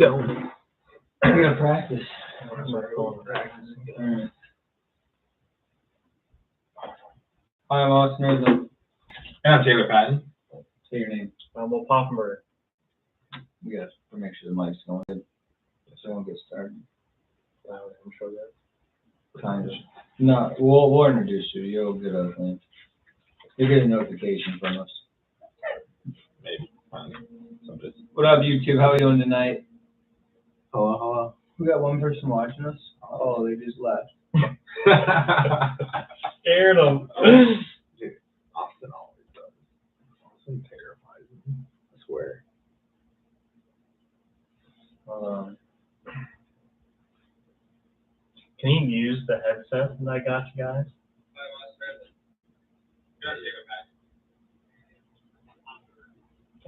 Don't. I'm gonna practice. Hi, I'm Austin Rhythm. And I'm Taylor Patton. Say your name. I'm Will Poffenberg. We got to make sure the mic's going good, so I don't get started. I'm sure that. Kind of. No, we'll introduce you. You'll get a thing. You'll get a notification from us. Maybe. What up, YouTube? How are you doing tonight? Hello. We got one person watching us. Oh, they just left. Scared them. Dude, Austin always does. Austin terrifies me. I swear. Can you use the headset that I got you guys?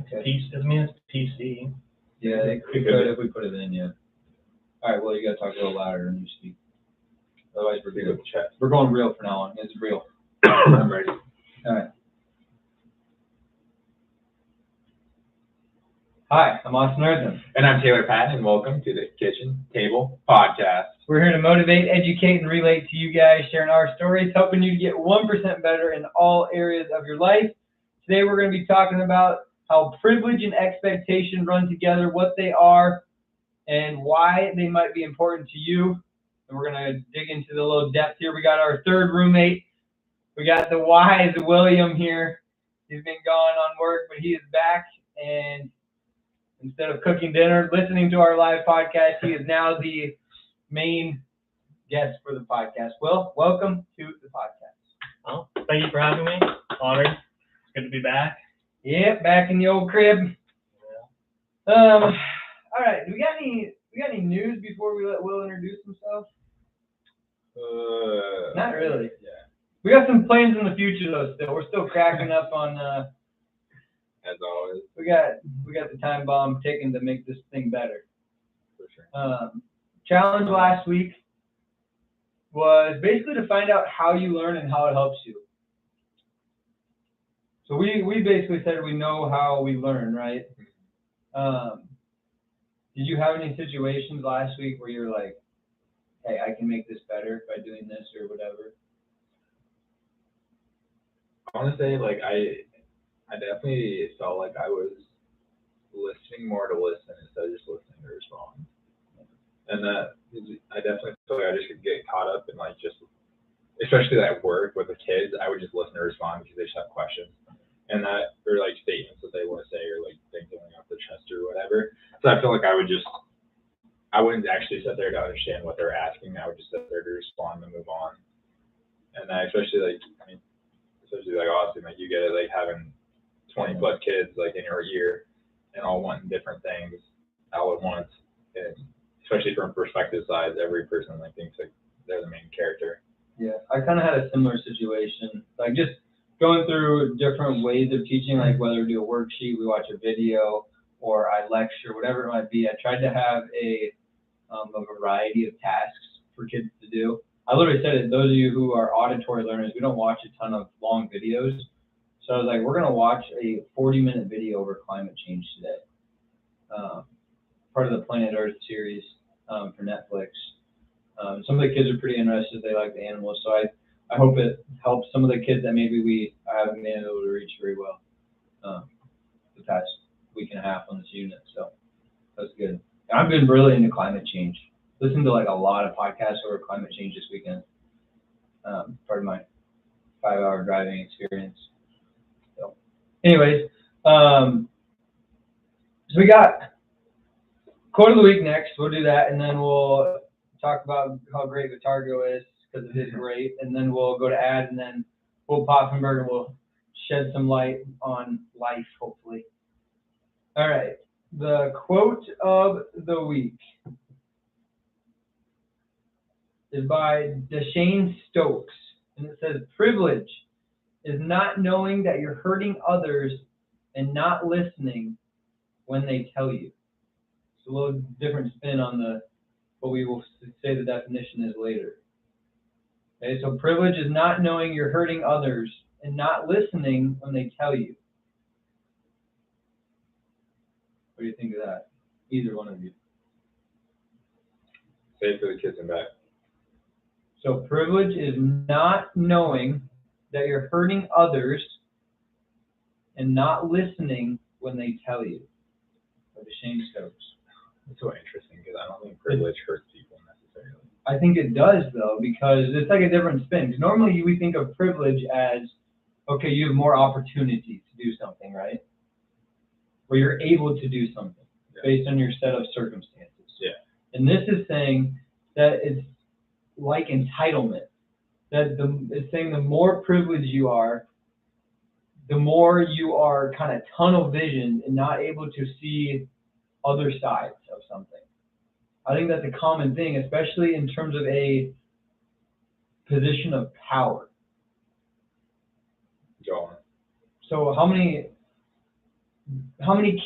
Okay. It's PC. Yeah, they could if we put it in, yeah. All right, well, you gotta talk a little louder when you speak. Otherwise, we're good. We're going real from now on. It's real. I'm ready. All right. Hi, I'm Austin Rhythm. And I'm Taylor Patton, and welcome to the Kitchen Table Podcast. We're here to motivate, educate, and relate to you guys, sharing our stories, helping you to get 1% better in all areas of your life. Today, we're going to be talking about how privilege and expectation run together, what they are, and why they might be important to you. And we're going to dig into the little depth here. We got our third roommate. We got the wise William here. He's been gone on work, but he is back. And instead of cooking dinner, listening to our live podcast, he is now the main guest for the podcast. Will, welcome to the podcast. Oh, thank you for having me. Honored. It's good to be back. Yep, back in the old crib. Yeah. All right. Do we got any news before we let Will introduce himself? Not really. Yeah. We got some plans in the future though. Still, we're still cracking up on. As always. We got the time bomb ticking to make this thing better. For sure. Challenge last week was basically to find out how you learn and how it helps you. So we basically said we know how we learn, right? Did you have any situations last week where you're like, hey, I can make this better by doing this or whatever? I want to say, like, I definitely felt like I was listening more to listen instead of just listening to respond. And that, I definitely feel like I just could get caught up in, like, just, especially at work with the kids, I would just listen to respond because they just have questions. And that, or like statements that they want to say, or like things going off their chest or whatever. So I feel like I wouldn't actually sit there to understand what they're asking. I would just sit there to respond and move on. And especially like Austin, like you get it, like having 20 plus kids like in your ear and all wanting different things all at once. And especially from perspective sides, every person like thinks like they're the main character. Yeah, I kind of had a similar situation, like just going through different ways of teaching, like whether we do a worksheet, we watch a video, or I lecture, whatever it might be. I tried to have a variety of tasks for kids to do. I literally said it, those of you who are auditory learners, we don't watch a ton of long videos. So I was like, we're going to watch a 40-minute video over climate change today. Part of the Planet Earth series for Netflix. Some of the kids are pretty interested. They like the animals. So I hope it helps some of the kids that maybe I haven't been able to reach very well the past week and a half on this unit. So that's good. And I've been really into climate change. Listened to like a lot of podcasts over climate change this weekend. Part of my 5-hour driving experience. So anyways, so we got quote of the week next. We'll do that, and then we'll talk about how great Vitargo is, because it is great, and then we'll go to ad, and then Will Poffenberg will shed some light on life, hopefully. All right, the quote of the week is by Deshane Stokes, and it says, "Privilege is not knowing that you're hurting others and not listening when they tell you." It's a little different spin on what we will say the definition is later. Okay, so privilege is not knowing you're hurting others and not listening when they tell you. What do you think of that? Either one of you. Say it for the kids in back. So privilege is not knowing that you're hurting others and not listening when they tell you. Or Shane Stokes. It's so interesting because I don't think privilege hurts people necessarily. I think it does though, because it's like a different spin. 'Cause normally we think of privilege as, okay, you have more opportunities to do something, right? Where you're able to do something based on your set of circumstances. Yeah. And this is saying that it's like entitlement. That it's saying the more privileged you are, the more you are kind of tunnel vision and not able to see other sides of something. I think that's a common thing, especially in terms of a position of power. Go on. So how many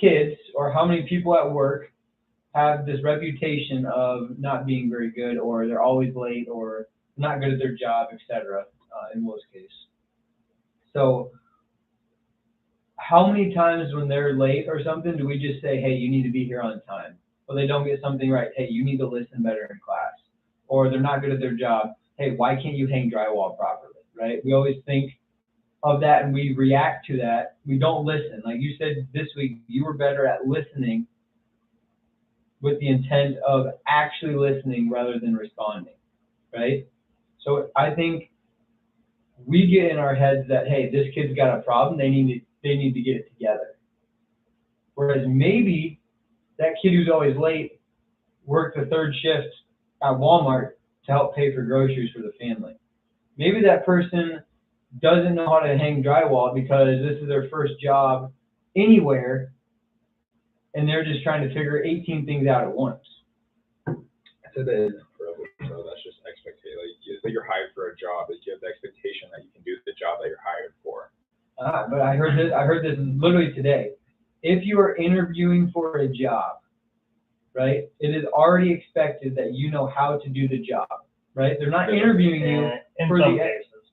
kids or how many people at work have this reputation of not being very good, or they're always late, or not good at their job, etc. In most cases. So how many times when they're late or something do we just say, hey, you need to be here on time? Or they don't get something right, hey, you need to listen better in class. Or they're not good at their job, hey, why can't you hang drywall properly, right? We always think of that and we react to that. We don't listen. Like you said this week, you were better at listening with the intent of actually listening rather than responding, right? So I think we get in our heads that, hey, this kid's got a problem, they need to get it together. Whereas maybe that kid who's always late worked the third shift at Walmart to help pay for groceries for the family. Maybe that person doesn't know how to hang drywall because this is their first job anywhere, and they're just trying to figure 18 things out at once. I said that isn't privilege, so that's just expectation. Like, you're hired for a job, is you have the expectation that you can do the job that you're hired for. But I heard this literally today. If you are interviewing for a job, right, it is already expected that you know how to do the job, right? They're not interviewing you for the cases.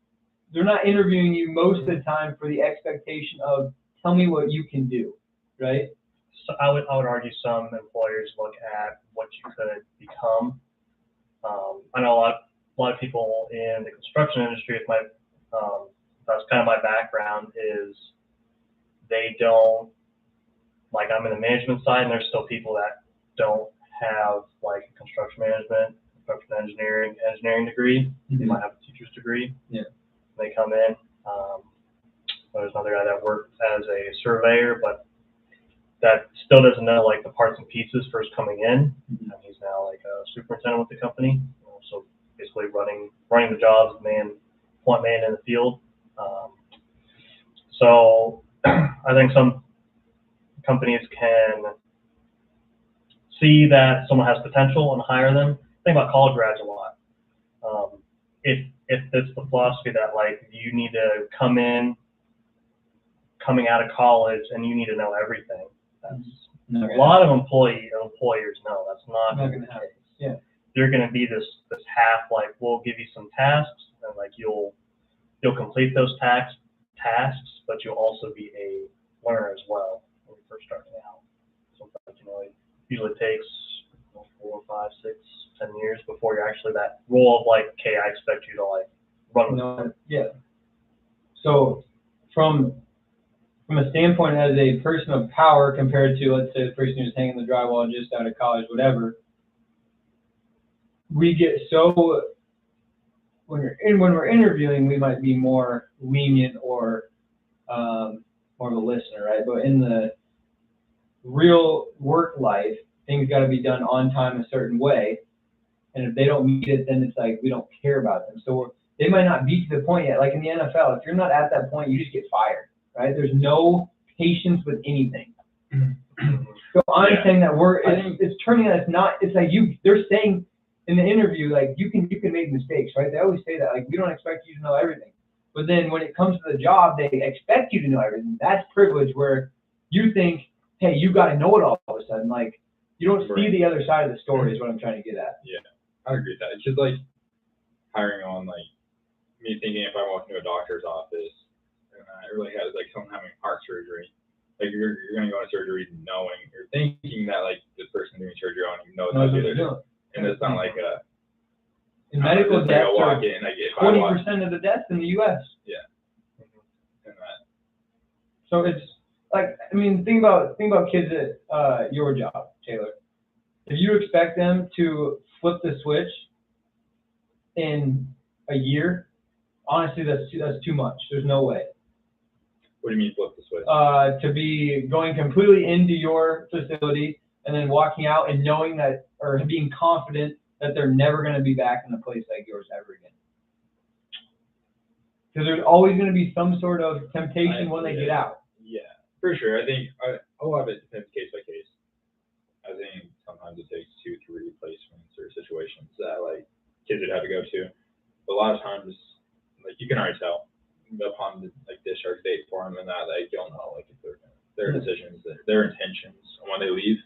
They're not interviewing you most of the time for the expectation of tell me what you can do, right? So I would argue some employers look at what you could become. I know a lot of people in the construction industry, that's kind of my background, is they don't, like, I'm in the management side, and there's still people that don't have like a construction management, construction engineering degree. Mm-hmm. They might have a teacher's degree. Yeah. They come in. There's another guy that worked as a surveyor, but that still doesn't know like the parts and pieces first coming in. Mm-hmm. And he's now like a superintendent with the company. So basically running the jobs, point man in the field. So I think some companies can see that someone has potential and hire them. Think about college grads a lot. If it's the philosophy that like you need to coming out of college and you need to know everything, that's a lot of employers know that's not going to happen. Yeah. You're going to be this half, like, we'll give you some tasks and like you'll complete those tasks, but you'll also be a learner as well when you're first starting out. So it usually takes 4, 5, 6, 10 years before you're actually that role of like, okay, I expect you to like run with it. Yeah. So from a standpoint as a person of power compared to, let's say, the person who's hanging the drywall just out of college, whatever, we get so, when we're interviewing, we might be more lenient or more of a listener, right? But in the real work life, things got to be done on time a certain way. And if they don't meet it, then it's like we don't care about them. So they might not be to the point yet. Like in the NFL, if you're not at that point, you just get fired, right? There's no patience with anything. So I'm saying that it's turning out, it's like they're saying in the interview, like you can make mistakes, right? They always say that, like, we don't expect you to know everything. But then when it comes to the job, they expect you to know everything. That's privilege, where you think, hey, you got to know it all of a sudden. Like, you don't see the other side of the story is what I'm trying to get at. Yeah, I agree with that. It's just like hiring on, like, me thinking if I walk into a doctor's office and I really have, like, someone having heart surgery, like, you're going to go into surgery knowing, or thinking that, like, this person doing surgery on you knows how to do it. And it's not like a. And medical it's deaths like I are walk in, I get 20% of the deaths in the U.S. Yeah. And that. So it's like, I mean, think about kids at your job, Taylor. If you expect them to flip the switch in a year, honestly, that's too much. There's no way. What do you mean flip the switch? To be going completely into your facility and then walking out and knowing that, or being confident that they're never going to be back in a place like yours ever again. Because there's always going to be some sort of temptation when they get out. Yeah, for sure. I think a lot of it depends case by case. I think sometimes it takes 2-3 placements or situations that like kids would have to go to. But a lot of times, like you can already tell upon the like discharge date for them and that like you'll know like if their decisions, their intentions when they leave,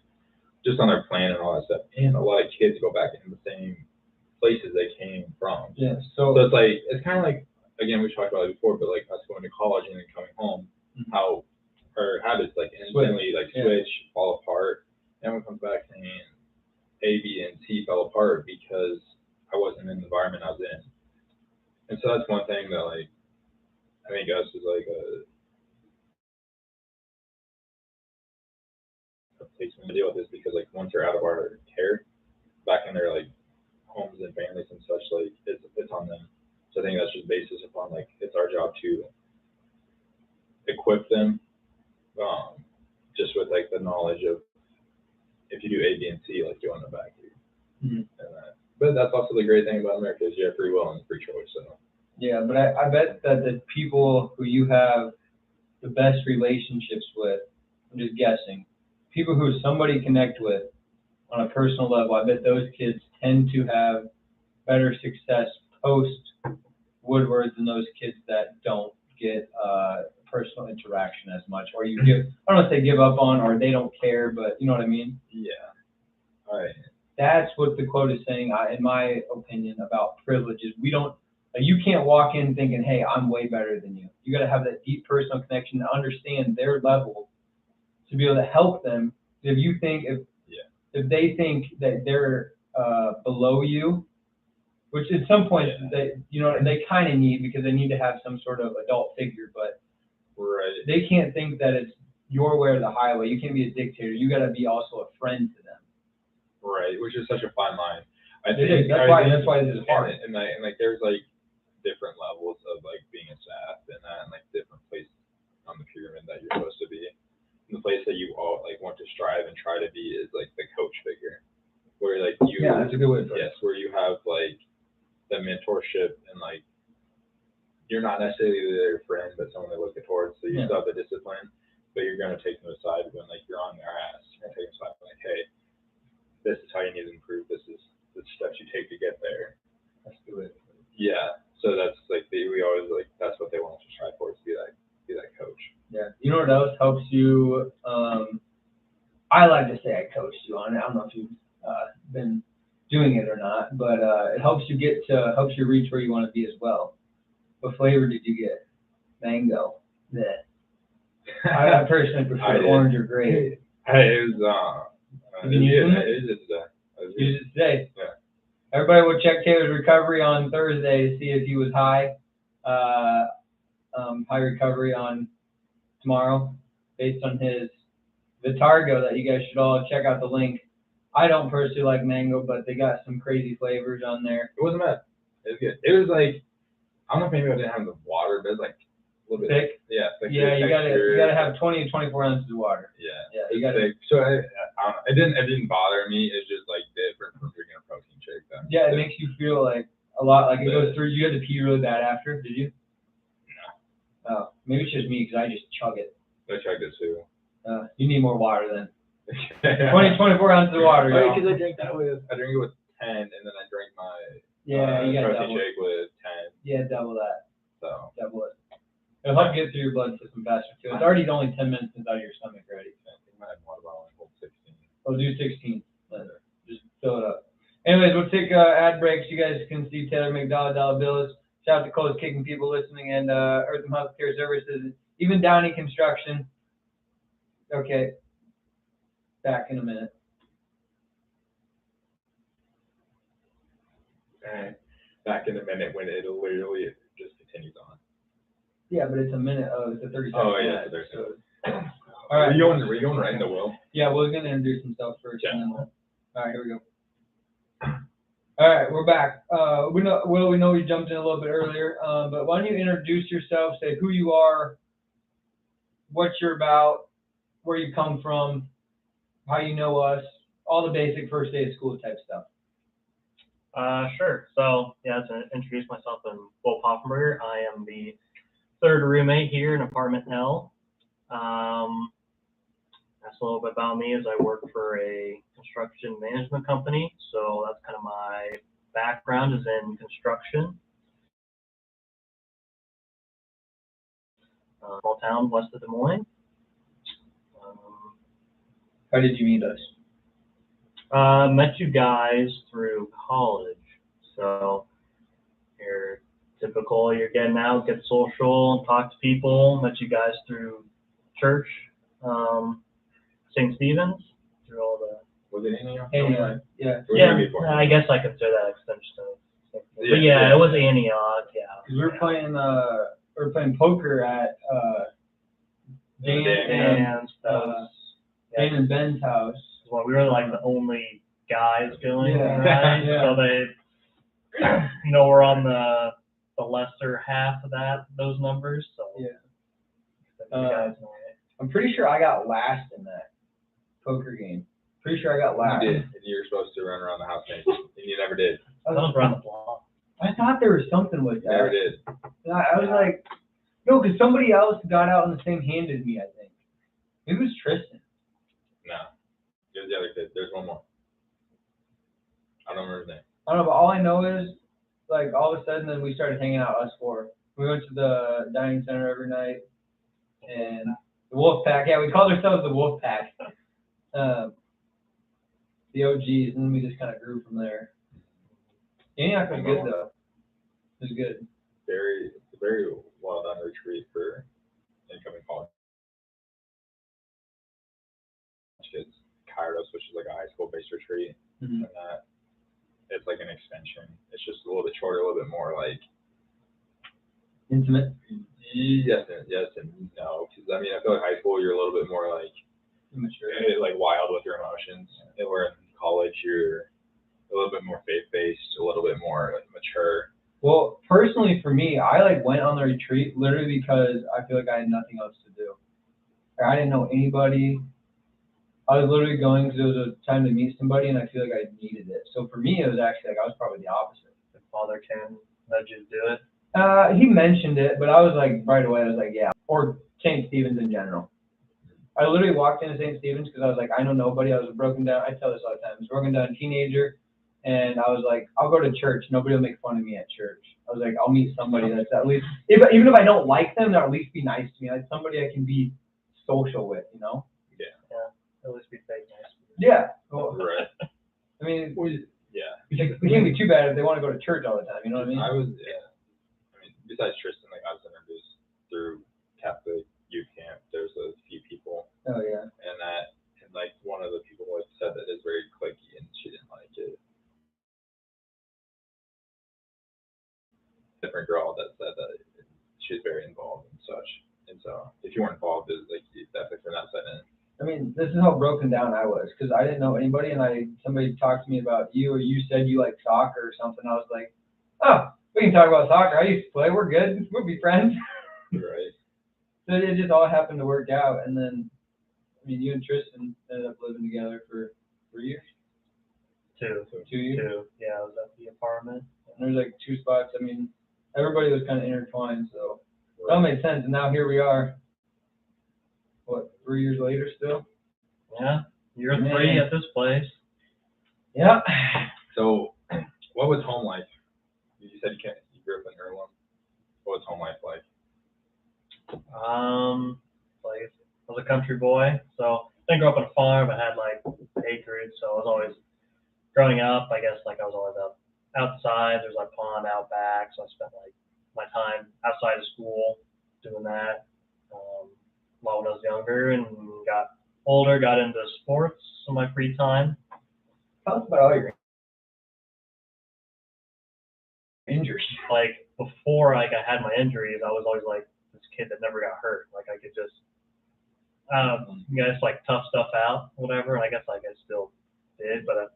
just on their plan and all that stuff. And a lot of kids go back into the same places they came from. Yeah. So it's like it's kind of like again we talked about it before, but like us going to college and then coming home, how our habits like instantly switch, fall apart. Everyone comes back saying A, B, and C fell apart because I wasn't in the environment I was in. And so that's one thing that like I think us is like a place to deal with this because like once they're out of our care, back in their like homes and families and such, like it's on them. So I think that's just basis upon like it's our job to equip them, just with like the knowledge of if you do A, B, and C, like you'll end up back here. Mm-hmm. But that's also the great thing about America is you have free will and free choice. So. Yeah, but I bet that the people who you have the best relationships with, I'm just guessing, people who somebody connect with on a personal level, I bet those kids tend to have better success post Woodward than those kids that don't get personal interaction as much, or you give, I don't want to say give up on, or they don't care, but you know what I mean? Yeah. All right. That's what the quote is saying, in my opinion, about privileges. We don't, you can't walk in thinking, hey, I'm way better than you. You got to have that deep personal connection to understand their level to be able to help them. If you think, if they think that they're below you, which at some point they kind of need because they need to have some sort of adult figure, but right. They can't think that it's your way or the highway. You can't be a dictator. You got to be also a friend to them. Right, which is such a fine line. I think that's why this is hard. And like there's like different levels of like being a staff and that, and like different places on the pyramid that you're supposed to be. And the place that you all like want to strive and try to be is like the coach figure, where like you. Yeah, that's a good way to put it. Yes, where you have like the mentorship and like you're not necessarily their friend, but someone they look towards. So you still have the discipline, but you're going to take them aside when like you're on their ass. You're going to take them aside like, hey, this is how you need to improve. This is the steps you take to get there. That's good. Yeah. So that's like we always like that's what they want us to strive for, is be that coach. Yeah. You know what else helps you? I like to say I coached you on it. I don't know if you've been doing it or not, but it helps you reach where you want to be as well. What flavor did you get? Mango. Yeah. I personally prefer orange or grape. It was It is Use it today. Yeah. Everybody will check Taylor's recovery on Thursday to see if he was high. High recovery on tomorrow based on his Vitargo that you guys should all check out the link. I don't personally like mango, but they got some crazy flavors on there. It wasn't bad. It was good. It was like, I don't know if maybe I didn't have the water, but it was like a little bit thick. Yeah, thick. Yeah, you gotta have 20 to 24 ounces of water. Yeah, you gotta. Thick. So I don't know. It didn't bother me. It's just like different from drinking a protein shake. Yeah, it makes you feel like a lot. Like it goes through. You had to pee really bad after. Did you? No. Oh, maybe it's just me because I just chug it. I chugged it too. You need more water then. 24 ounces of water. Because I drink it with 10, and then I drink my you got protein shake with 10. Yeah, double that. So double it. It'll help get through your blood system faster too. It's already only 10 minutes since out of your stomach already. I think I had water bottle hold 16. Oh, do 16. Just fill it up. Anyways, we'll take ad breaks. You guys can see Taylor McDowell, Dollar Bills. Shout out to Cold Kicking people listening, and Eartham Healthcare Services, even Downey Construction. Okay. Back in a minute. back in a minute when it literally just continues on. Yeah, but it's a minute. It's a 30 second. Oh, yeah, ad, 30 seconds. so. All right. Were you going right into Will? Yeah, Will's gonna introduce himself first. Yeah. And then all right, here we go. All right, we're back. We know we jumped in a little bit earlier, but why don't you introduce yourself, say who you are, what you're about, where you come from, how you know us, all the basic first day of school type stuff. Sure. So, yeah, to introduce myself, I'm Will Poffenberger. I am the third roommate here in apartment L. That's a little bit about me. Is I work for a construction management company, so that's kind of my background is in construction. Small town west of Des Moines. How did you meet us? Met you guys through college, so you're typical. You're getting out, get social, talk to people. Met you guys through church, St. Stephen's, through all the. Was it Antioch? Antioch, yeah. Yeah, I guess I consider that extension of. But yeah, it was Antioch. Yeah. Because we were playing poker at Dan and Ben's house. Well, we were like the only guys going, Yeah. right? Yeah. So they, we're on the lesser half of those numbers. So Yeah. you guys know it. I'm pretty sure I got last in that poker game. Pretty sure I got last. You did, and you were supposed to run around the house naked, and you never did. I was around the block. I thought there was something with You that. never did. And I was like, no, because somebody else got out in the same hand as me, I think. It was Tristan. No. It was the other kid. There's one more. I don't remember his name. I don't know, but all I know is, like, all of a sudden, then we started hanging out, us four. We went to the dining center every night, and the Wolf Pack. Yeah, we called ourselves the Wolf Pack. The OGs, and then we just kind of grew from there. Antioch was good, though. It was good. It's a very well done retreat for incoming college kids. Kairos, which is like a high school based retreat, Mm-hmm. and it's like an extension. It's just a little bit shorter, a little bit more like Intimate. yes and no. Because I mean, I feel like high school you're a little bit more like Immature. like wild with your emotions. And where in college you're a little bit more faith based, a little bit more like mature. Well, personally for me, I like went on the retreat literally because I feel like I had nothing else to do. Like, I didn't know anybody. I was literally going because it was a time to meet somebody, and I feel like I needed it. So for me, it was actually like I was probably the opposite. If Father Ken led you to do it. He mentioned it, but I was like right away. I was like, yeah, or St. Stephen's in general. I literally walked into St. Stephen's because I was like, I know nobody. I was broken down. I tell this all the time. I was a broken down teenager. And I was like, I'll go to church. Nobody will make fun of me at church. I was like, I'll meet somebody that's at least, even if I don't like them, they'll at least be nice to me. Like somebody I can be social with, you know? Yeah. At least be fake nice. Yeah. Well, Right. I mean, Yeah. it can't be too bad if they want to go to church all the time. You know what I mean? I mean, besides Tristan, like I was introduced through Catholic youth camp. There's a few people, Oh yeah. and like one of the people like said that is very cliquey, and she didn't like it. Different girl that said that she's very involved and such. And so if you weren't involved, it's like definitely from that side in. I mean, this is how broken down I was because I didn't know anybody, and somebody talked to me about you, or you said you like soccer or something. I was like, oh, we can talk about soccer. I used to play. We're good. We'll be friends. Right. So it just all happened to work out, and then I mean, you and Tristan ended up living together for 3 years. 2 years. 2. Yeah, I was at the apartment. And there's like 2 spots. I mean, everybody was kind of intertwined, so it all made sense. And now here we are. What, 3 years later still? Yeah, year 3 at this place. Yeah. So, what was home life? You said you grew up in Earlham. What was home life like? Like I was a country boy, so I didn't grow up on a farm. I had like acreage, so I was always growing up. I guess like I was always outside. There's like pond out back, so I spent like my time outside of school doing that. A lot when I was younger, and got older, got into sports in my free time. Tell us about all your injury. Like before I had my injuries, I was always like this kid that never got hurt. Like I could just, just like tough stuff out, whatever. And I guess like I still did, but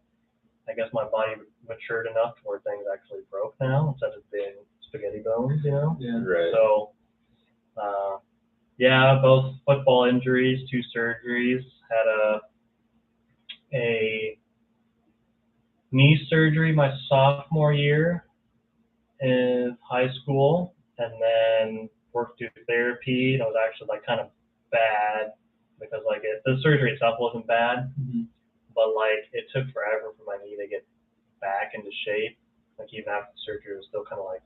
I guess my body matured enough to where things actually broke now instead of being spaghetti bones, you know? Yeah. Right. So, yeah, both football injuries, 2 surgeries. Had a knee surgery my sophomore year in high school, and then worked through therapy. And it was actually like kind of bad because like the surgery itself wasn't bad, but like it took forever for my knee to get back into shape. Like even after the surgery, it was still kind of like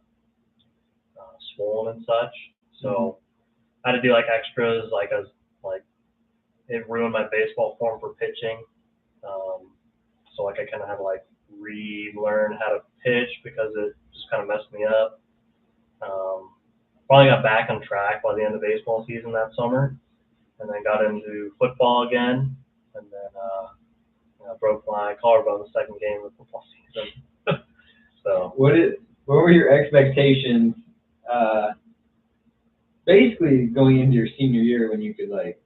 swollen and such. So I had to do like extras, like it ruined my baseball form for pitching. So like I kind of had to like relearn how to pitch because it just kind of messed me up. Finally got back on track by the end of baseball season that summer, and then got into football again, and then broke my collarbone the second game of the football season. So what were your expectations? Basically going into your senior year when you could like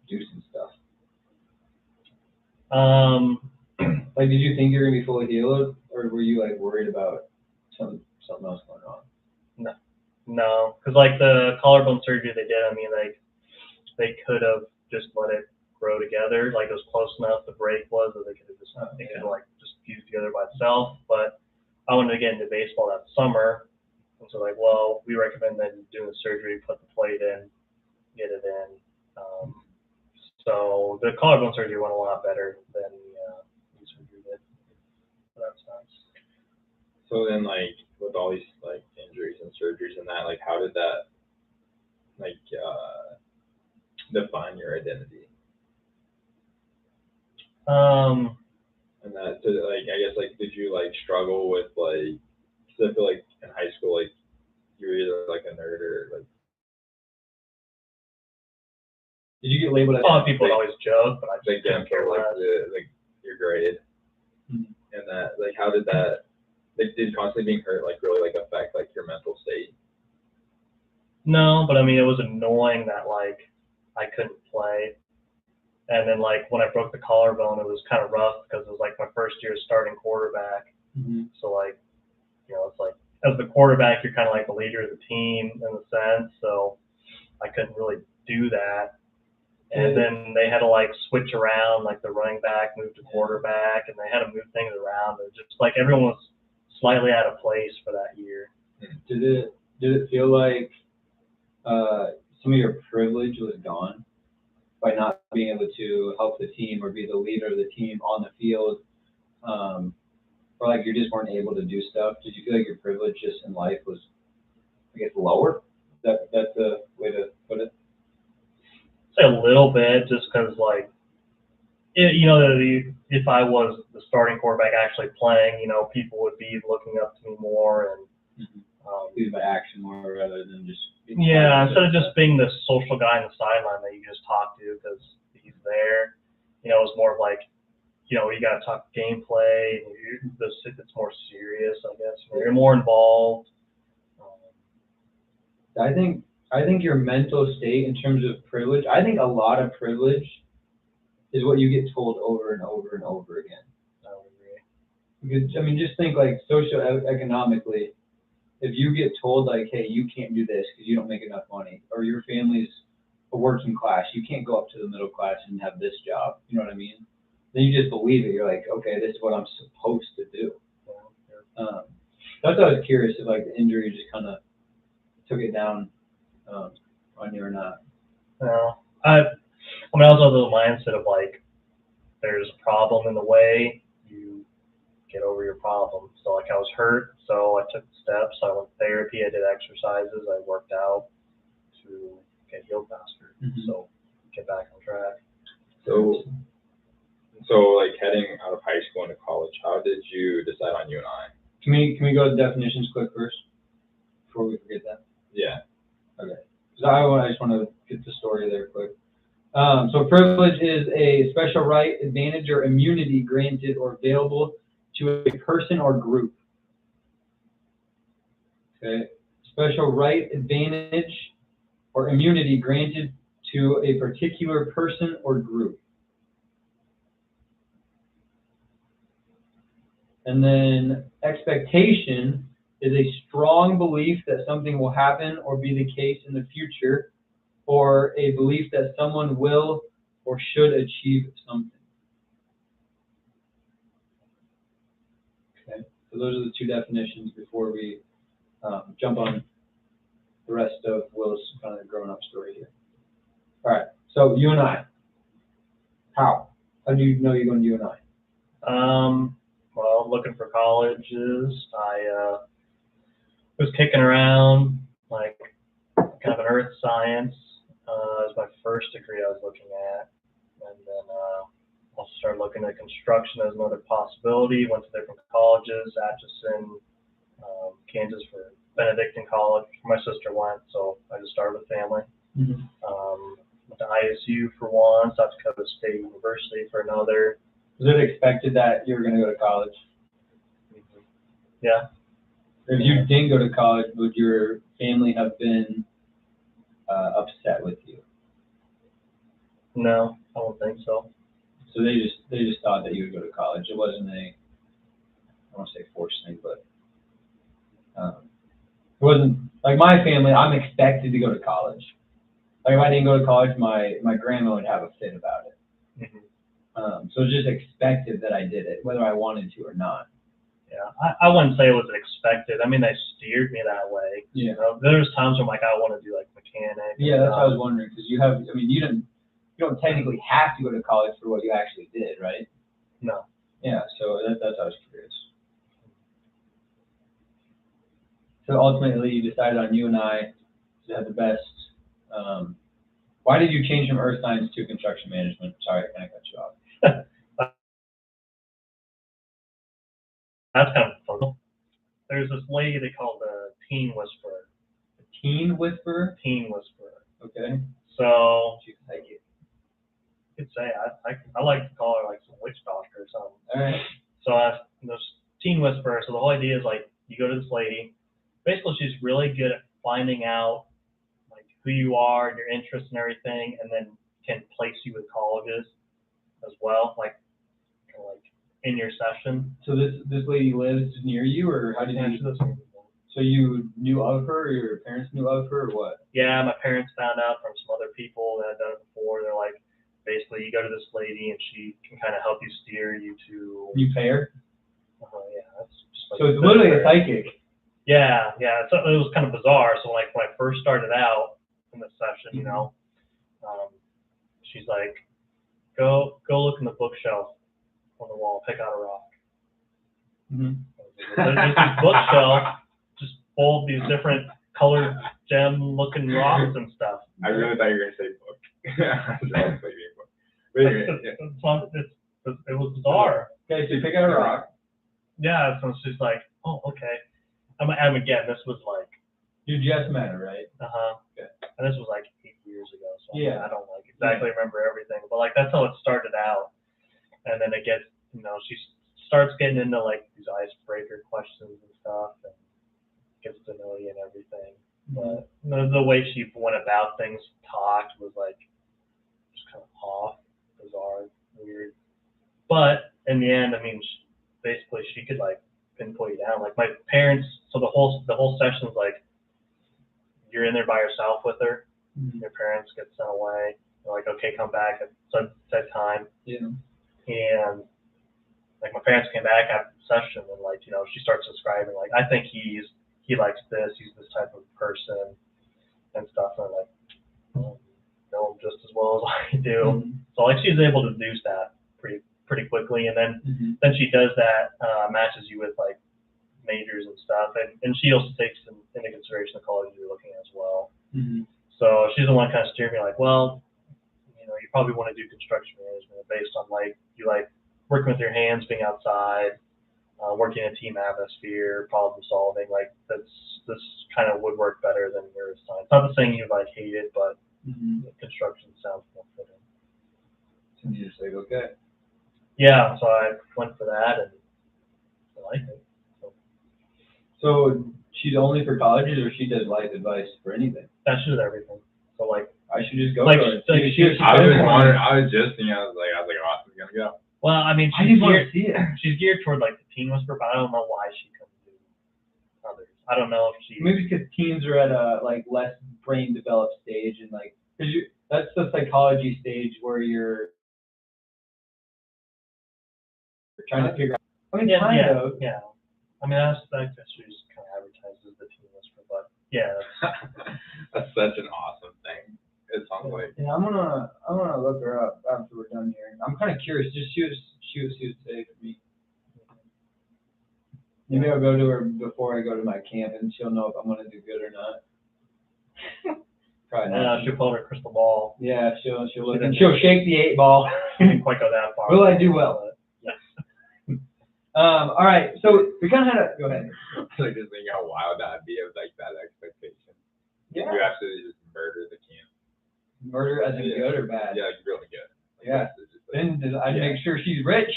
do some stuff. Like, did you think you were gonna be fully healed, or were you like worried about something else going on? No, because like the collarbone surgery they did, I mean, like they could have just let it grow together, like it was close enough the break was, or they could have just like just fused together by itself. But I wanted to get into baseball that summer, and so like, well, we recommend then doing the surgery, put the plate in, get it in. So the collarbone surgery went a lot better than the surgery did. So that's nice. So then, like, with all these like injuries and surgeries and that, like, how did that like define your identity? And that, so, like, I guess, like, did you like struggle with like? Cause I feel like in high school, like, you were either like a nerd or like. Did you get labeled as? A lot of people would always joke, but I just didn't care like your grade, and that, like, how did that, like, did constantly being hurt like really like affect like your mental state? No, but I mean, it was annoying that like I couldn't play, and then like when I broke the collarbone, it was kind of rough because it was like my first year starting quarterback. So like, you know, it's like as the quarterback, you're kind of like the leader of the team in a sense. So I couldn't really do that. And then they had to like switch around, like the running back moved to quarterback, and they had to move things around. It just like everyone was slightly out of place for that year. Did it feel like some of your privilege was gone by not being able to help the team or be the leader of the team on the field, or like you just weren't able to do stuff? Did you feel like your privilege just in life was, I guess, lower? That's the way to put it. Say a little bit, just because like, you know, if I was the starting quarterback actually playing, you know, people would be looking up to me more and Lead by action more rather than just instead of just being the social guy on the sideline that you just talk to because he's there. You know, it's more of like, you know, you got to talk gameplay. It's more serious, I guess. You're more involved. I think your mental state in terms of privilege, I think a lot of privilege is what you get told over and over and over again. I would agree. Because, I mean, just think like socioeconomically, if you get told like, hey, you can't do this because you don't make enough money, or your family's a working class, you can't go up to the middle class and have this job, you know what I mean? Then you just believe it. You're like, okay, this is what I'm supposed to do. That's why I was curious if like the injury just kind of took it down on you or not. No, I mean, I was of the mindset of like, there's a problem in the way, you get over your problem. So like I was hurt, so I took steps. I went to therapy, I did exercises, I worked out to get healed faster. So get back on track. So like heading out of high school into college, how did you decide on UNI? Can we go to definitions quick first before we forget that? Yeah. Okay. I just want to get the story there quick. So privilege is a special right, advantage, or immunity granted or available to a person or group Okay. Special right, advantage, or immunity granted to a particular person or group. And then expectation is a strong belief that something will happen or be the case in the future, or a belief that someone will or should achieve something. Okay, so those are the two definitions before we jump on the rest of Will's kind of growing up story here. All right, so UNI. How? How do you know you're going to UNI? Well, looking for colleges. I was kicking around like kind of an earth science. Was my first degree I was looking at, and then also started looking at construction as another possibility. Went to different colleges, Atchison, Kansas for Benedictine College. My sister went, so I just started with family. Mm-hmm. Went to ISU for one, South Dakota State University for another. Was it expected that you were going to go to college? Yeah. If you didn't go to college, would your family have been upset with you? No, I don't think so. So they just thought that you would go to college. It wasn't I don't want to say forced thing, but it wasn't like my family. I'm expected to go to college. Like if I didn't go to college, my grandma would have a fit about it. Mm-hmm. So it's just expected that I did it, whether I wanted to or not. Yeah, I wouldn't say it was expected. I mean, they steered me that way. Yeah. You know, there's times where I'm like, I want to do like mechanic. Yeah, that's what I was wondering, because you don't technically have to go to college for what you actually did, right? No. Yeah, so that's what I was curious. So ultimately, you decided on UNI to have the best. Why did you change from earth science to construction management? Sorry, I kind of cut you off. That's kind of fun. There's this lady they call the Teen Whisperer. Teen Whisperer? Teen Whisperer. Okay. So She's like it. you could say I like to call her like some witch doctor or something. All right. So this Teen Whisperer. So the whole idea is like you go to this lady. Basically, she's really good at finding out like who you are, your interests and everything, and then can place you with colleges as well, like in your session. So this lady lives near you, or how did you? So you knew of her, or your parents knew of her, or what? Yeah, my parents found out from some other people that had done it before. They're like, basically, you go to this lady and she can kind of help you steer you to. You pay her? Yeah, that's just like so it's literally a psychic. Yeah. So it was kind of bizarre. So like when I first started out in the session, you know, she's like, go look in the bookshelf on the wall, pick out a rock. Mm-hmm. There's this bookshelf just full of these different colored gem-looking rocks and stuff. I really thought you were gonna say book. It was bizarre. Okay, so you pick out a rock. Yeah, so she's like, oh, okay. And again, this was like. You just met her, right? Okay. And this was like 8 years ago, so yeah. I don't like exactly remember everything, but like that's how it started out. And then it gets, you know, she starts getting into like these icebreaker questions and stuff, and gets to know you and everything. But the way she went about things, talked, was like just kind of off, bizarre, weird. But in the end, I mean, basically she could like pinpoint you down. Like my parents, so the whole session's like you're in there by yourself with her. Your parents get sent away. They're like, okay, come back at set time. Yeah. And like my parents came back after the session, and like, you know, she starts describing like, I think he likes this, he's this type of person and stuff. And I'm like, know him just as well as I do. So like she's able to deduce that pretty quickly, and then she does that, matches you with like majors and stuff, and she also takes into consideration the college you're looking at as well. So she's the one kind of steering me like, well, you know, you probably want to do construction management based on like you like working with your hands, being outside, working in a team atmosphere, problem solving. Like this kind of would work better than your science. Not the saying you like hate it, but construction sounds more fitting. And you just like, okay. Yeah, so I went for that and I like it. So she's only for colleges, or she does life advice for anything? That's just everything. So like, I should just go Like, to her. like See if she- she- I was wondering, I was just thinking, I was like, Austin's gonna go. well, I mean, I she's just want to geared, see it. she's geared toward like the teen whisper, but I don't know why she couldn't do others. I don't know if she. Maybe because teens are at a like less brain developed stage, and like because that's the psychology stage where you're trying to figure out. I mean, Yeah, kind yeah, of. yeah. I mean, that's she just kind of advertises the teen whisper, but yeah. That's such an awesome thing. It sounds like. Yeah, I'm gonna look her up after we're done here. I'm kind of curious. Just she would say for me. Maybe I'll go to her before I go to my camp, and she'll know if I'm gonna do good or not. Probably not. She'll pull her crystal ball. Yeah, she'll look and she'll shake the 8-ball. She didn't quite go that far. Will I do well? All right, so we kind of had a go ahead. Like just thinking how wild that'd be of like that expectation. Yeah. You absolutely just murder the camp. Murder as in Yeah. good or bad? Yeah, like really good. Like, Yeah. it's just like- Then I'd Yeah. make sure she's rich.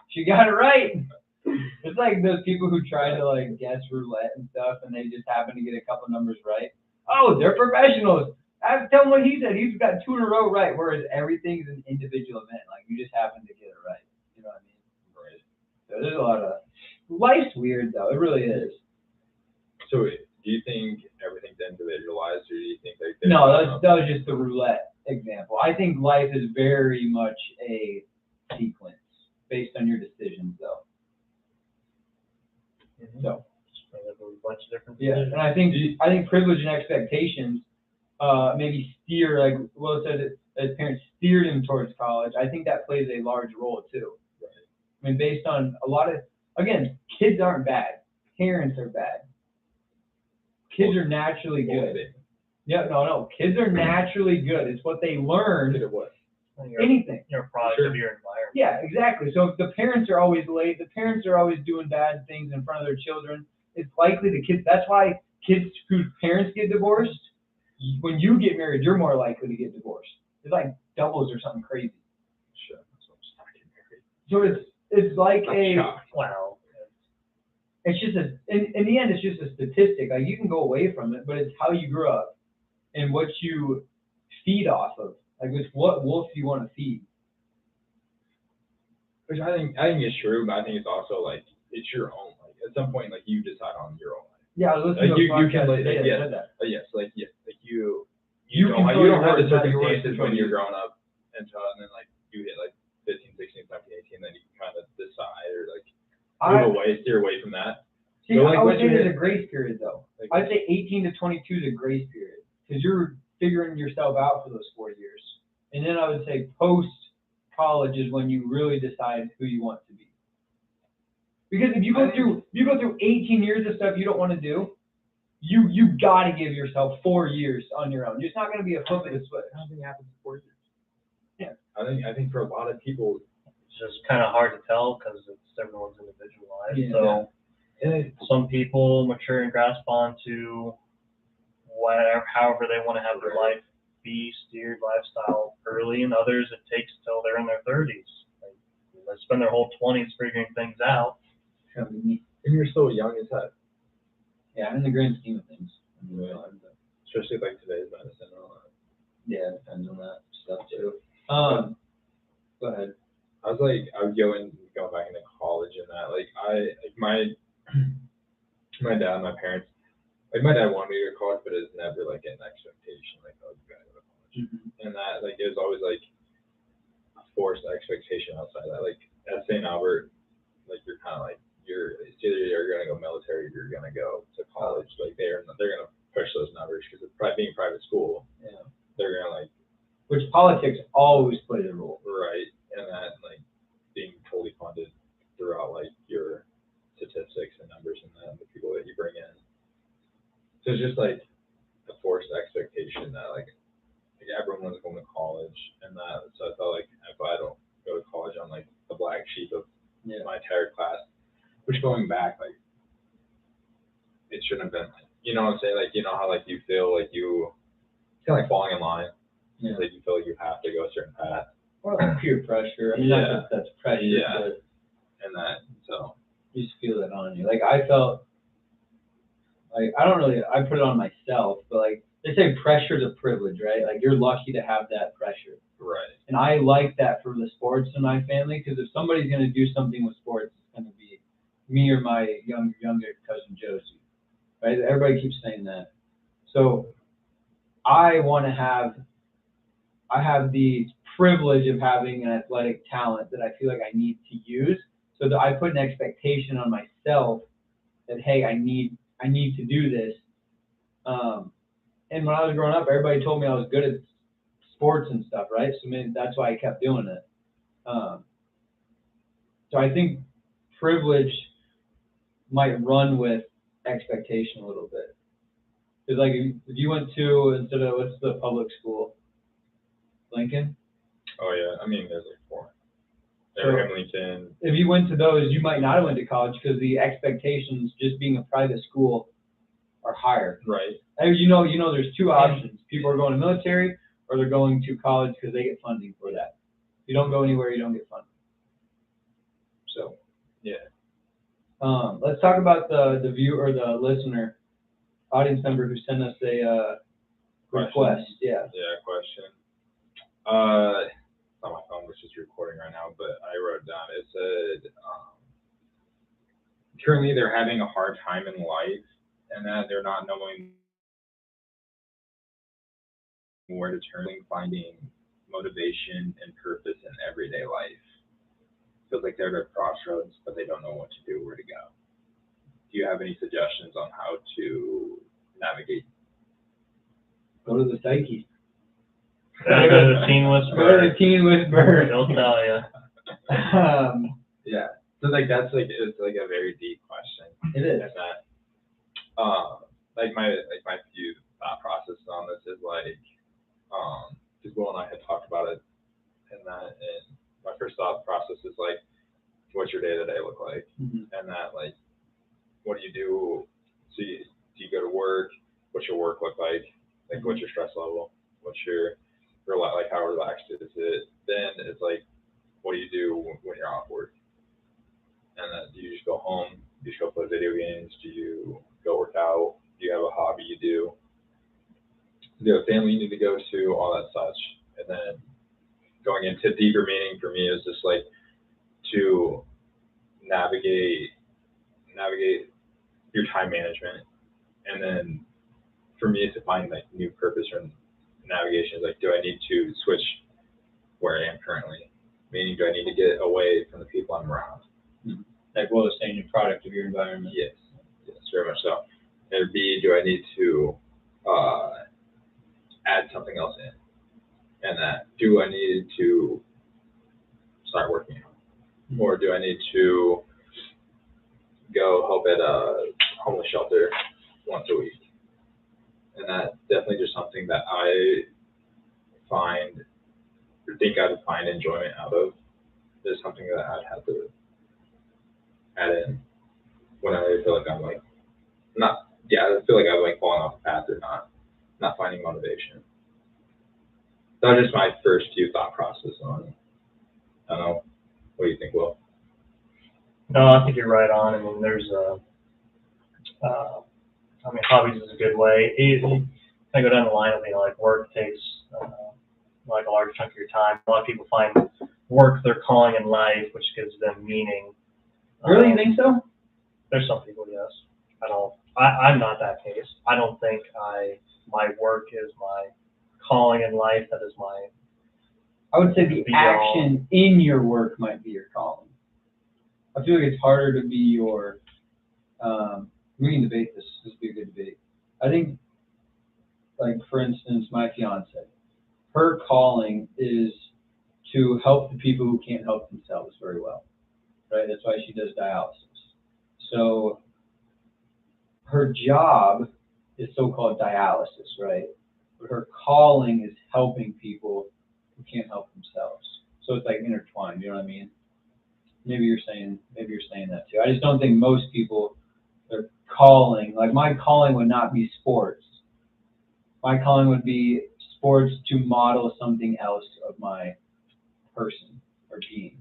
She got it right. It's like those people who try to like guess roulette and stuff, and they just happen to get a couple numbers right. Oh, they're professionals. I tell him what he said. He's got 2 in a row right, whereas everything's an individual event. Like you just happen to get it right. You know what I mean? Right. So there's a lot of life's weird though. It really is. So do you think everything's individualized, or do you think like there's No, that was just the roulette example. I think life is very much a sequence based on your decisions, though. So Just bring up a bunch of different. yeah, decisions. and I think privilege and expectations maybe steer, like Will said, as parents steered him towards college. I think that plays a large role too. Right. I mean, based on a lot of, again, kids aren't bad. Parents are bad. Kids are naturally good. Yeah, no. Kids are naturally good. It's what they learn. Good at what? You're, Anything. you're a product Sure. of your environment. Yeah, exactly. So if the parents are always late, the parents are always doing bad things in front of their children, it's likely the kids, that's why kids whose parents get divorced, when you get married, you're more likely to get divorced. It's like doubles or something crazy. Sure. So I'm just not getting married. So it's like I'm shocked. Wow. it's just in the end, it's just a statistic. Like you can go away from it, but it's how you grew up and what you feed off of. Like it's what wolf you want to feed. Which I think is true, but I think it's also like it's your own. Like at some point, like you decide on your own life. Yeah, I was listening Like to a you can podcast like, today that yes, said that. yes, like yes, like you You don't, control you your don't have the words, not your words circumstances control when you're you. growing up and then like you hit like 15, 16, 17, 18, then you can kind of decide or like steer away from that. See, So, like, I would once say you there's hit- a grace period though. Like, I'd say 18 to 22 is a grace period because you're figuring yourself out for those 4 years. And then I would say post college is when you really decide who you want to be. Because if you go through 18 years of stuff you don't want to do, you got to give yourself 4 years on your own. It's not going to be a flip of the switch. I don't think it happens in 4 years. Yeah, I think for a lot of people, It's just kind of hard to tell because it's everyone's individualized. Yeah. So and some people mature and grasp onto whatever, however they want to have their life be steered lifestyle early, and others it takes till they're in their 30s. Like, they spend their whole 20s figuring things out. and you're still young as heck, Yeah, in the grand scheme of things. especially like today's medicine and all that. Yeah, it depends on that stuff too. Go ahead. I was going back into college and that, like my dad, my parents, like my dad wanted me to go to college, but it's never like an expectation, like, oh, you gotta go to college. And that, like, it was always like a forced expectation outside that. Like at St. Albert, like you're kind of like, it's either you're gonna go military or you're gonna go to college. Like they're gonna push those numbers because it's being private school. Yeah. They're gonna like, Which politics always plays a role. right, and that like being fully funded throughout like your statistics and numbers and the people that you bring in. So it's just like a forced expectation that like everyone was going to college and that. So I felt like if I don't go to college, I'm like the black sheep of my entire class. Which going back, like it shouldn't have been. Like, you know what I'm saying? Like you know how like you feel like you kind of like falling in line. Yeah. Like you feel like you have to go a certain path. Or like peer pressure. I mean, not Yeah. that that's pressure, Yeah. but And that, so you just feel it on you. Like I felt like, I put it on myself, but like, they say pressure is a privilege, right? Like, you're lucky to have that pressure. Right. And I like that for the sports in my family, because if somebody's going to do something with sports, it's going to be me or my younger cousin Josie, right? Everybody keeps saying that. So I have the privilege of having an athletic talent that I feel like I need to use, so that I put an expectation on myself that, hey, I need to do this. And when I was growing up, everybody told me I was good at sports and stuff, right? So maybe that's why I kept doing it. So I think privilege might run with expectation a little bit. Because like if you went to, instead of, what's the public school? Lincoln? Oh yeah, I mean there's like 4. So, Abraham Lincoln. if you went to those, you might not have went to college, because the expectations just being a private school are higher. Right. And you know, there's 2 options. People are going to military, or they're going to college because they get funding for that. If you don't go anywhere, you don't get funding. So, Yeah. let's talk about the viewer or the listener, audience member who sent us a request. Yeah. Yeah, question. It's on my phone, which is recording right now, but I wrote it down. It said, currently they're having a hard time in life, and that they're not knowing where to turn, finding motivation and purpose in everyday life. Feels like they're at a crossroads, but they don't know what to do, where to go. Do you have any suggestions on how to navigate? Go to the psyche. Gotta go to the Teen Go to Whisperer. the Teen Whisperer. They'll tell you. Yeah. So like that's like it's like a very deep question. It is. And that like my few thought process on this is like because Will and I had talked about it and my first thought process is like, what's your day-to-day look like? Mm-hmm. And that like, what do you do? So do you go to work? What's your work look like? Like what's your stress level? What's your like how relaxed is it? Then it's like, what do you do when you're off work? And then do you just go home? Do you just go play video games? Do you go work out? Do you have a hobby you do? Do you have a family you need to go to? All that such. And then going into deeper meaning for me is just like to navigate your time management. And then for me to find like new purpose or navigation is like, do I need to switch where I am currently? Meaning, do I need to get away from the people I'm around? Like Will was saying, you're product of your environment. Yes, very much so. And B, do I need to add something else in? And that, do I need to start working out? Or do I need to go help at a homeless shelter once a week? And that's definitely just something that I find, or think I would find enjoyment out of. Is something that I'd have to add in when I feel like I'm like, I feel like I'm like falling off the path or not finding motivation. That was just my first few thought process on it. I don't know. What do you think, Will? No, I think you're right on. I mean, there's hobbies is a good way. I go down the line of, like work takes like a large chunk of your time. A lot of people find work their calling in life, which gives them meaning. Really, you think so? There's some people, yes. I'm not that case. I don't think my work is my calling in life. That is my. I would say the action in your work might be your calling. I feel like it's harder to be your. We can debate this. This would be a good debate. I think, like for instance, my fiance, her calling is to help the people who can't help themselves very well, right? That's why she does dialysis. So her job is so-called dialysis, right? But her calling is helping people who can't help themselves. So it's like intertwined, you know what I mean? Maybe you're saying that too. I just don't think most people, their calling, like my calling would not be sports. My calling would be sports to model something else of my person or being.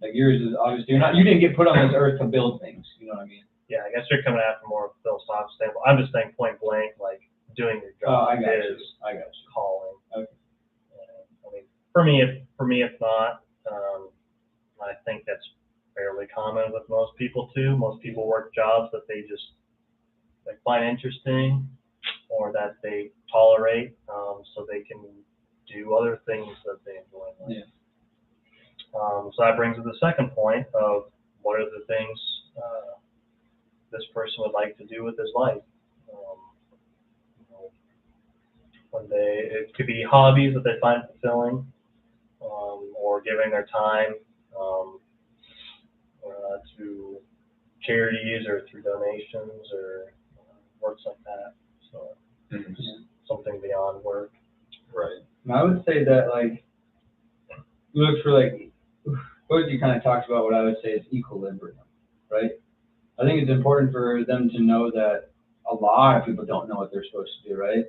Like yours is obviously, you didn't get put on this earth to build things, you know what I mean? yeah, I guess you're coming at it from more philosophical standpoint. I'm just saying point blank, like doing your job I got is you. I got you. calling. Okay. I mean, for me, it's not. I think that's fairly common with most people too. Most people work jobs that they just like find interesting or that they tolerate, so they can do other things that they enjoy in life. Yeah. So that brings us to the second point of what are the things this person would like to do with his life. You know, it could be hobbies that they find fulfilling, or giving their time to charities or through donations or works like that. So something beyond work. Right. And I would say that like look for like what you kind of talked about. What I would say is equilibrium, right? I think it's important for them to know that a lot of people don't know what they're supposed to do, right?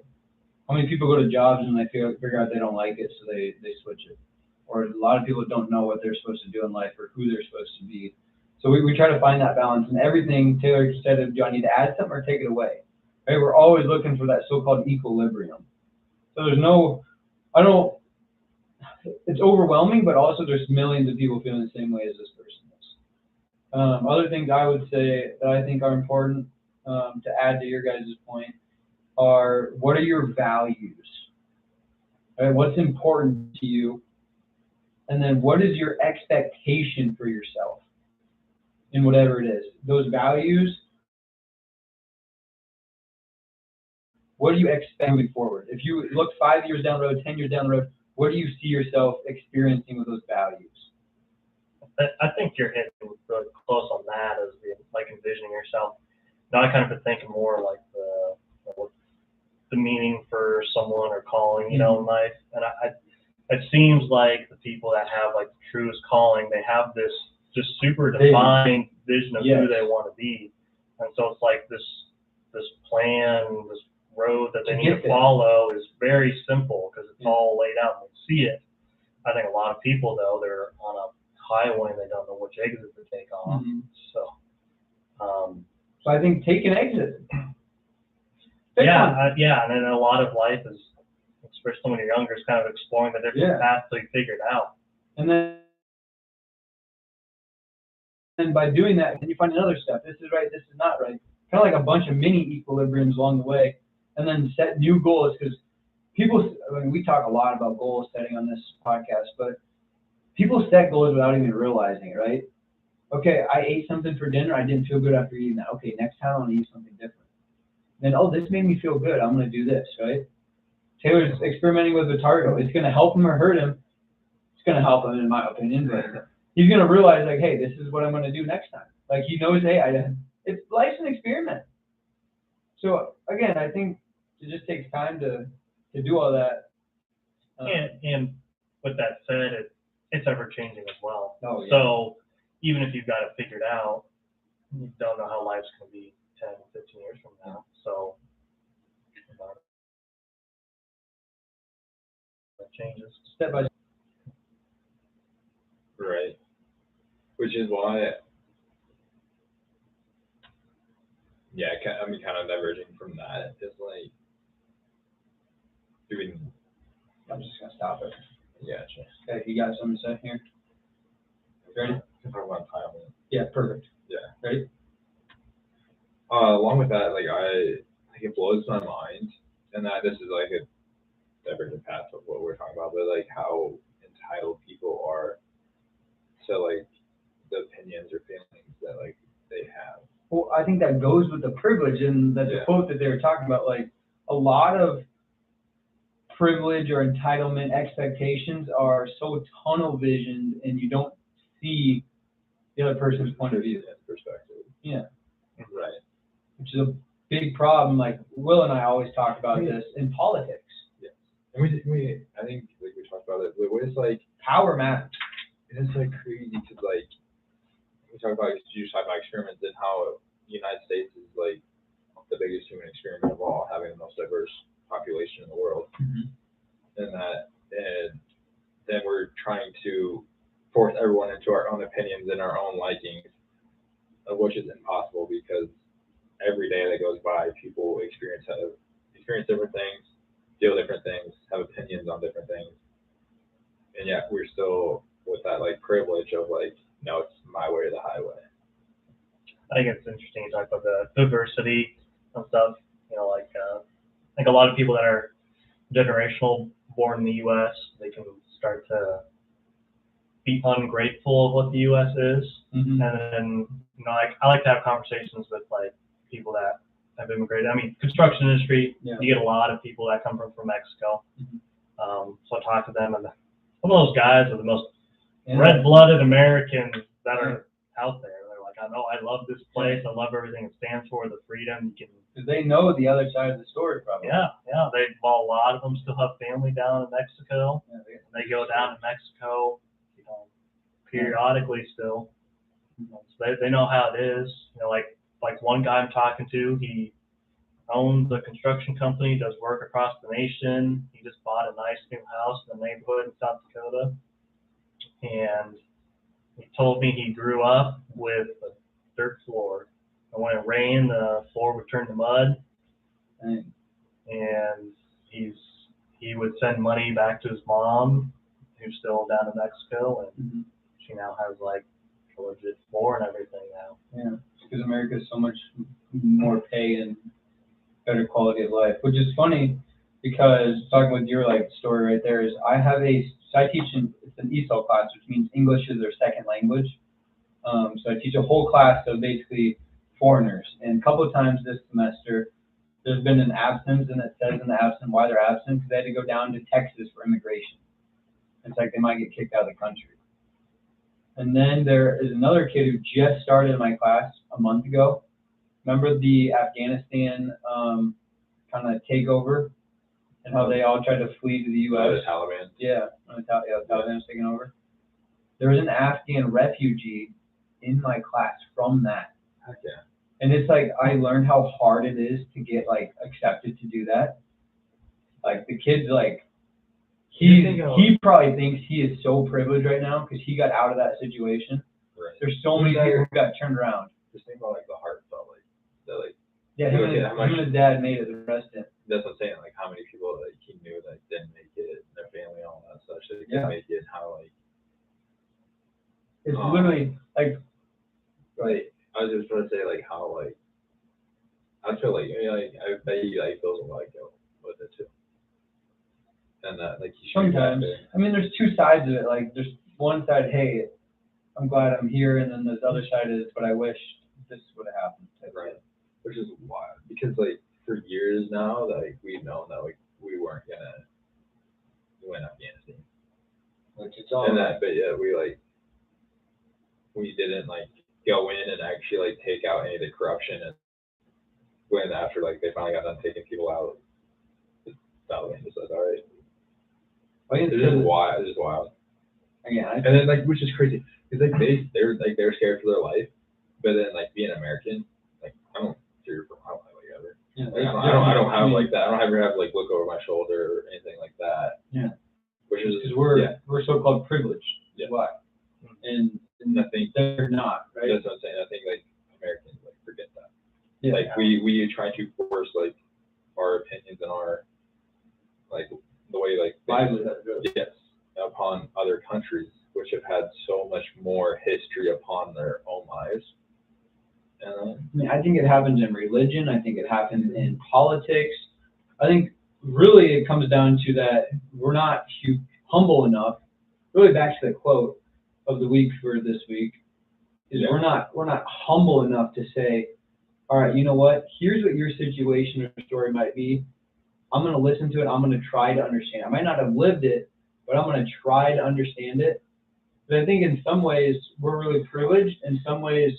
How many people go to jobs and they figure out they don't like it, so they switch it? Or a lot of people don't know what they're supposed to do in life or who they're supposed to be. So we try to find that balance in everything. Taylor said, do I need to add something or take it away? Right? We're always looking for that so-called equilibrium. So there's no, it's overwhelming, but also there's millions of people feeling the same way as this person is. Other things I would say that I think are important to add to your guys' point are, what are your values? Right? What's important to you? And then what is your expectation for yourself in whatever it is? Those values, what do you expect moving forward? If you look 5 years down the road, 10 years down the road, what do you see yourself experiencing with those values? I think you're hitting really close on that as like envisioning yourself. Now I kind of been thinking more like the meaning for someone or calling, in life. And it seems like the people that have like the truest calling, they have this just super defined vision of who they want to be. And so it's like this plan, this road that they need to follow is very simple because it's all laid out and they see it. I think a lot of people though, they're on a highway and they don't know which exit to take off. So I think take an exit. And then a lot of life is, especially when you're younger, is kind of exploring the different paths to figure it out. And by doing that, then you find another step. This is right, this is not right. Kind of like a bunch of mini equilibriums along the way, and then set new goals. Because we talk a lot about goal setting on this podcast, but people set goals without even realizing it, right? Okay, I ate something for dinner. I didn't feel good after eating that. Okay, next time I want to eat something different. Then, this made me feel good. I'm going to do this, right? Taylor's experimenting with Vitargo. It's going to help him or hurt him. It's going to help him, in my opinion, but he's going to realize, like, hey, this is what I'm going to do next time. Like, he knows, hey, life's an experiment. So, again, I think it just takes time to do all that. And with that said, it's ever changing as well. Oh, yeah. So even if you've got it figured out, you don't know how life's going to be 10, 15 years from now. So it changes Step by step. Right. Which is why, kind of diverging from that is like doing. I'm just going to stop it. Yeah. Okay, you got something to say here? Ready? Can talk about time. Yeah, perfect. Yeah. Ready? Along with that, like it blows my mind, and that this is like a divergent path of what we're talking about, but like how entitled people are to like the opinions or feelings that like they have. Well, I think that goes with the privilege, and that's the quote that they were talking about. Like, a lot of privilege or entitlement expectations are so tunnel visioned, and you don't see the other person's point of view. Perspective. Yeah. Right. Which is a big problem. Like, Will and I always talk about this in politics. Yeah. And I think like we talked about it, but it's like power matters. It's like crazy because like you talk about experiments and how the United States is like the biggest human experiment of all, having the most diverse population in the world. And then we're trying to force everyone into our own opinions and our own likings which is impossible because every day that goes by, people experience different things, feel different things, have opinions on different things, and yet we're still with that like privilege of like, no, it's my way or the highway. I think it's interesting to talk about the diversity and stuff. Like I think a lot of people that are generational, born in the U.S., they can start to be ungrateful of what the U.S. is. Mm-hmm. And then, I like to have conversations with like people that have immigrated. I mean, construction industry, you get a lot of people that come from Mexico. Mm-hmm. So I talk to them, and some of those guys are the most red-blooded Americans that are out there. They're like, I know, I love this place. I love everything it stands for, the freedom. Because they know the other side of the story, probably. Yeah. A lot of them still have family down in Mexico. Yeah, they go down to Mexico, periodically still. So they know how it is. Like one guy I'm talking to, he owns a construction company, does work across the nation. He just bought a nice new house in the neighborhood in South Dakota. And he told me he grew up with a dirt floor. And when it rained, the floor would turn to mud. Dang. And he would send money back to his mom, who's still down in Mexico, and she now has like a legit floor and everything now. Yeah, because America is so much more pay and better quality of life, which is funny because talking with your like story right there is I teach it's an ESOL class, which means English is their second language. So I teach a whole class of basically foreigners, and a couple of times this semester there's been an absence, and it says in the absence why they're absent because they had to go down to Texas for immigration. It's like they might get kicked out of the country. And then there is another kid who just started in my class a month ago. Remember the Afghanistan kind of takeover and how they all tried to flee to the U.S.? The Taliban. Yeah, the Taliban was taking over. There was an Afghan refugee in my class from that. Heck yeah. And it's like I learned how hard it is to get like accepted to do that. Like the kid's like he probably thinks he is so privileged right now because he got out of that situation. Right. There's so many people who got turned around. Just think about like the heartfelt, like Yeah, him and his dad made it. The rest didn't. That's what I'm saying. Like how many people like he knew that didn't make it, their family, all that stuff. So they didn't make it. How like it's literally like. Right. I was just going to say like how like I feel like I bet you like those will like go with it too. And that like you should sometimes. I mean, there's two sides of it. Like there's one side, hey, I'm glad I'm here, and then there's the other side is, but I wish this would have happened. Right. Which is wild because like for years now, like we've known that like we weren't gonna win Afghanistan. Which it's all. And that, but yeah, we didn't like go in and actually like take out any of the corruption, and when after like they finally got done taking people out, the Taliban just said, all right. It's just wild. It's just wild. Yeah. And then like, which is crazy, because like they're scared for their life, but then like being American, like I don't fear for my life like ever. Yeah. Like, I don't have like that. I don't ever have like look over my shoulder or anything like that. Yeah. Which is because we're so-called privileged. Yeah. Why? And I think they're not, right? That's what I'm saying. I think like Americans like forget that. Yeah. Like we try to force like our opinions and our like the way like yes upon other countries which have had so much more history upon their own lives. And I think it happens in religion. I think it happens in politics. I think really it comes down to that we're not humble enough. Really back to the quote of the week for this week is we're not humble enough to say, all right, you know what? Here's what your situation or story might be. I'm going to listen to it. I'm going to try to understand. I might not have lived it, but I'm going to try to understand it. But I think in some ways we're really privileged. In some ways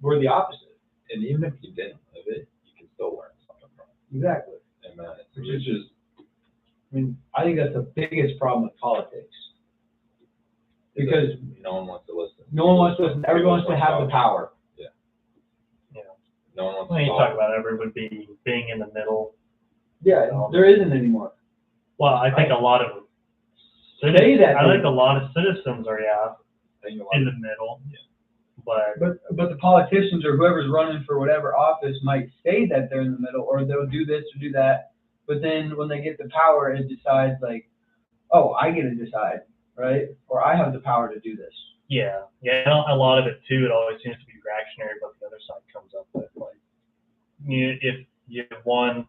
we're the opposite. And even if you didn't live it, you can still learn something from it. Exactly. And which is, I mean, I think that's the biggest problem with politics. Because no one wants to listen. No one wants to listen. Everyone wants to have the power. Yeah. Yeah. No one wants when to you talk about everyone being in the middle. Yeah, there isn't anymore. Well, I think a lot of say that. I think a lot of citizens are in the middle. Yeah. But But the politicians or whoever's running for whatever office might say that they're in the middle, or they'll do this or do that. But then when they get the power, it decides like, oh, I get to decide, right? Or I have the power to do this. yeah, and a lot of it too, it always seems to be reactionary, but the other side comes up with like, if you have one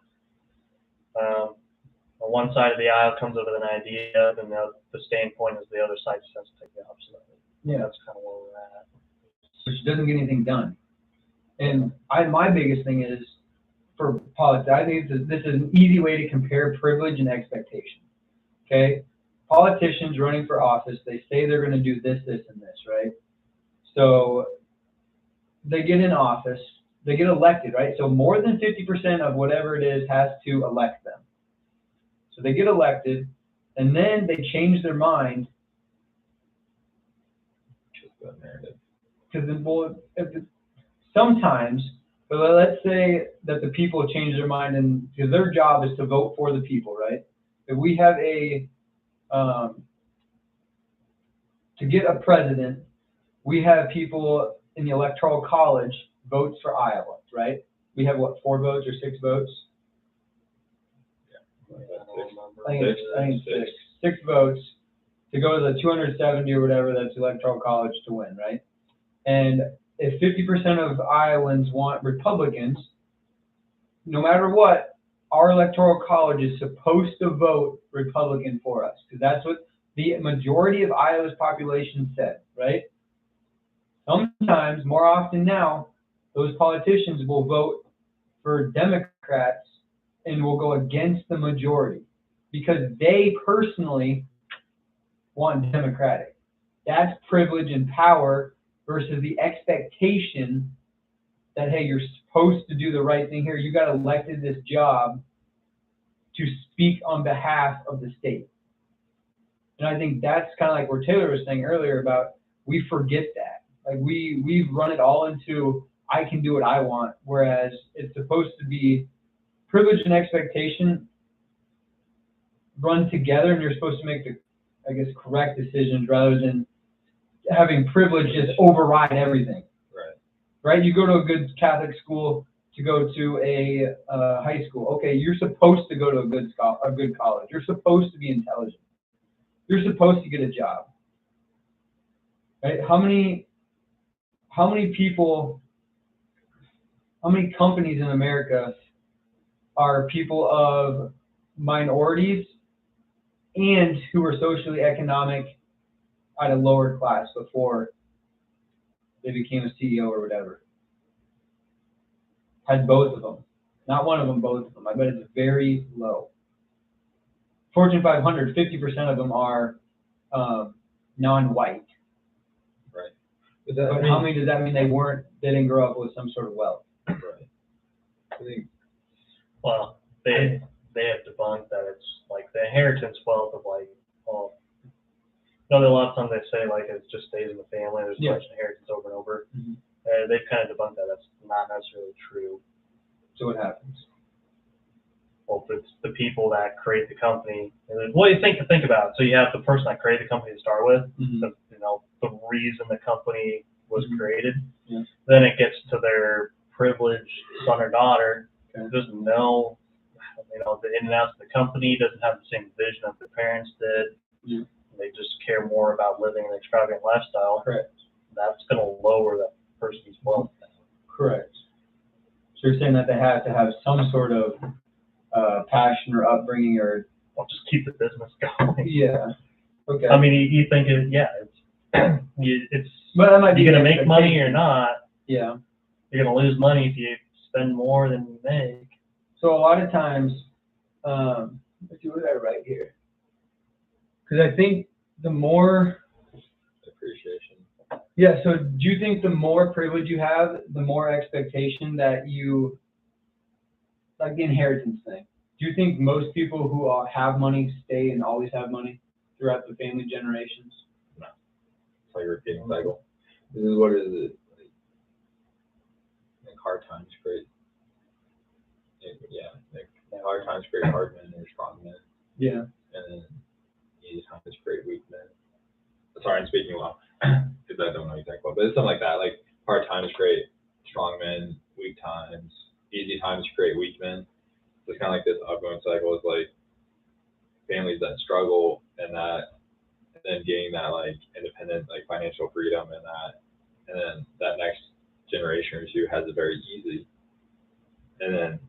side of the aisle comes up with an idea, then the standpoint is the other side just has to take the opposite of it. Yeah. That's kind of where we're at. Which doesn't get anything done. And my biggest thing is for politics, I think this is an easy way to compare privilege and expectation. Okay? Politicians running for office, they say they're going to do this, this, and this, right? So they get in office, they get elected, right? So more than 50% of whatever it is has to elect them. So they get elected, and then they change their mind. Just that narrative. Because sometimes, but let's say that the people change their mind, and because their job is to vote for the people, right? If we have to get a president, we have people in the Electoral College votes for Iowa, right? We have what, 4 votes or 6 votes? I think it's 6 votes to go to the 270 or whatever that's Electoral College to win, right? And if 50% of Iowans want Republicans, no matter what, our Electoral College is supposed to vote Republican for us, because that's what the majority of Iowa's population said, right? Sometimes, more often now, those politicians will vote for Democrats and will go against the majority because they personally want Democratic. That's privilege and power versus the expectation that, hey, you're supposed to do the right thing here. You got elected this job to speak on behalf of the state. And I think that's kind of like where Taylor was saying earlier about we forget that. Like we've run it all into I can do what I want, whereas it's supposed to be privilege and expectation run together, and you're supposed to make the, I guess, correct decisions rather than having privilege just override everything. Right? You go to a good Catholic school to go to a high school. Okay, you're supposed to go to a good college. You're supposed to be intelligent. You're supposed to get a job. Right? How many people, how many companies in America are people of minorities and who are socially economic at a lower class before they became a CEO or whatever? Had both of them. Not one of them, both of them. I bet it's very low. Fortune 500, 50% of them are non-white. Right. But how many does that mean they didn't grow up with some sort of wealth? Right. I think. Well, they have debunked that it's like the inheritance wealth of like, well, a lot of times they say like it just stays in the family. There's a bunch of inheritance over and over. Mm-hmm. They've kind of debunked that. That's not necessarily true. So what happens? Well, it's the people that create the company. And then, what do you think about? So you have the person that created the company to start with, Mm-hmm. the reason the company was Mm-hmm. created. Yeah. Then it gets to their privileged son or daughter. Okay. There's no, the in and outs of the company, doesn't have the same vision that their parents did. Yeah. They just care more about living an extravagant lifestyle. Correct. That's going to lower that person's wealth. Correct. So you're saying that they have to have some sort of passion or upbringing or. Well, just keep the business going. Yeah. Okay. I mean, you think it's But that might be you're going to the make money or not. Yeah. You're going to lose money if you spend more than you make. So a lot of times, let's see, what did I write here? Because I think the more Appreciation. Yeah, so do you think the more privilege you have, the more expectation that you, like the inheritance thing, do you think most people who have money stay and always have money throughout the family generations? No. It's like a repeating cycle. This is what is it? Like hard times create. Yeah, like hard times create hard men or strong men. Yeah. And then easy times create weak men. Sorry, I'm speaking well. because I don't know exactly what, but it's something like that. Like hard times create strong men, weak times, easy times create weak men. So it's kind of like this ongoing cycle. Is like families that struggle and then gaining that like independent, like financial freedom and then that next generation or two has it very easy, and then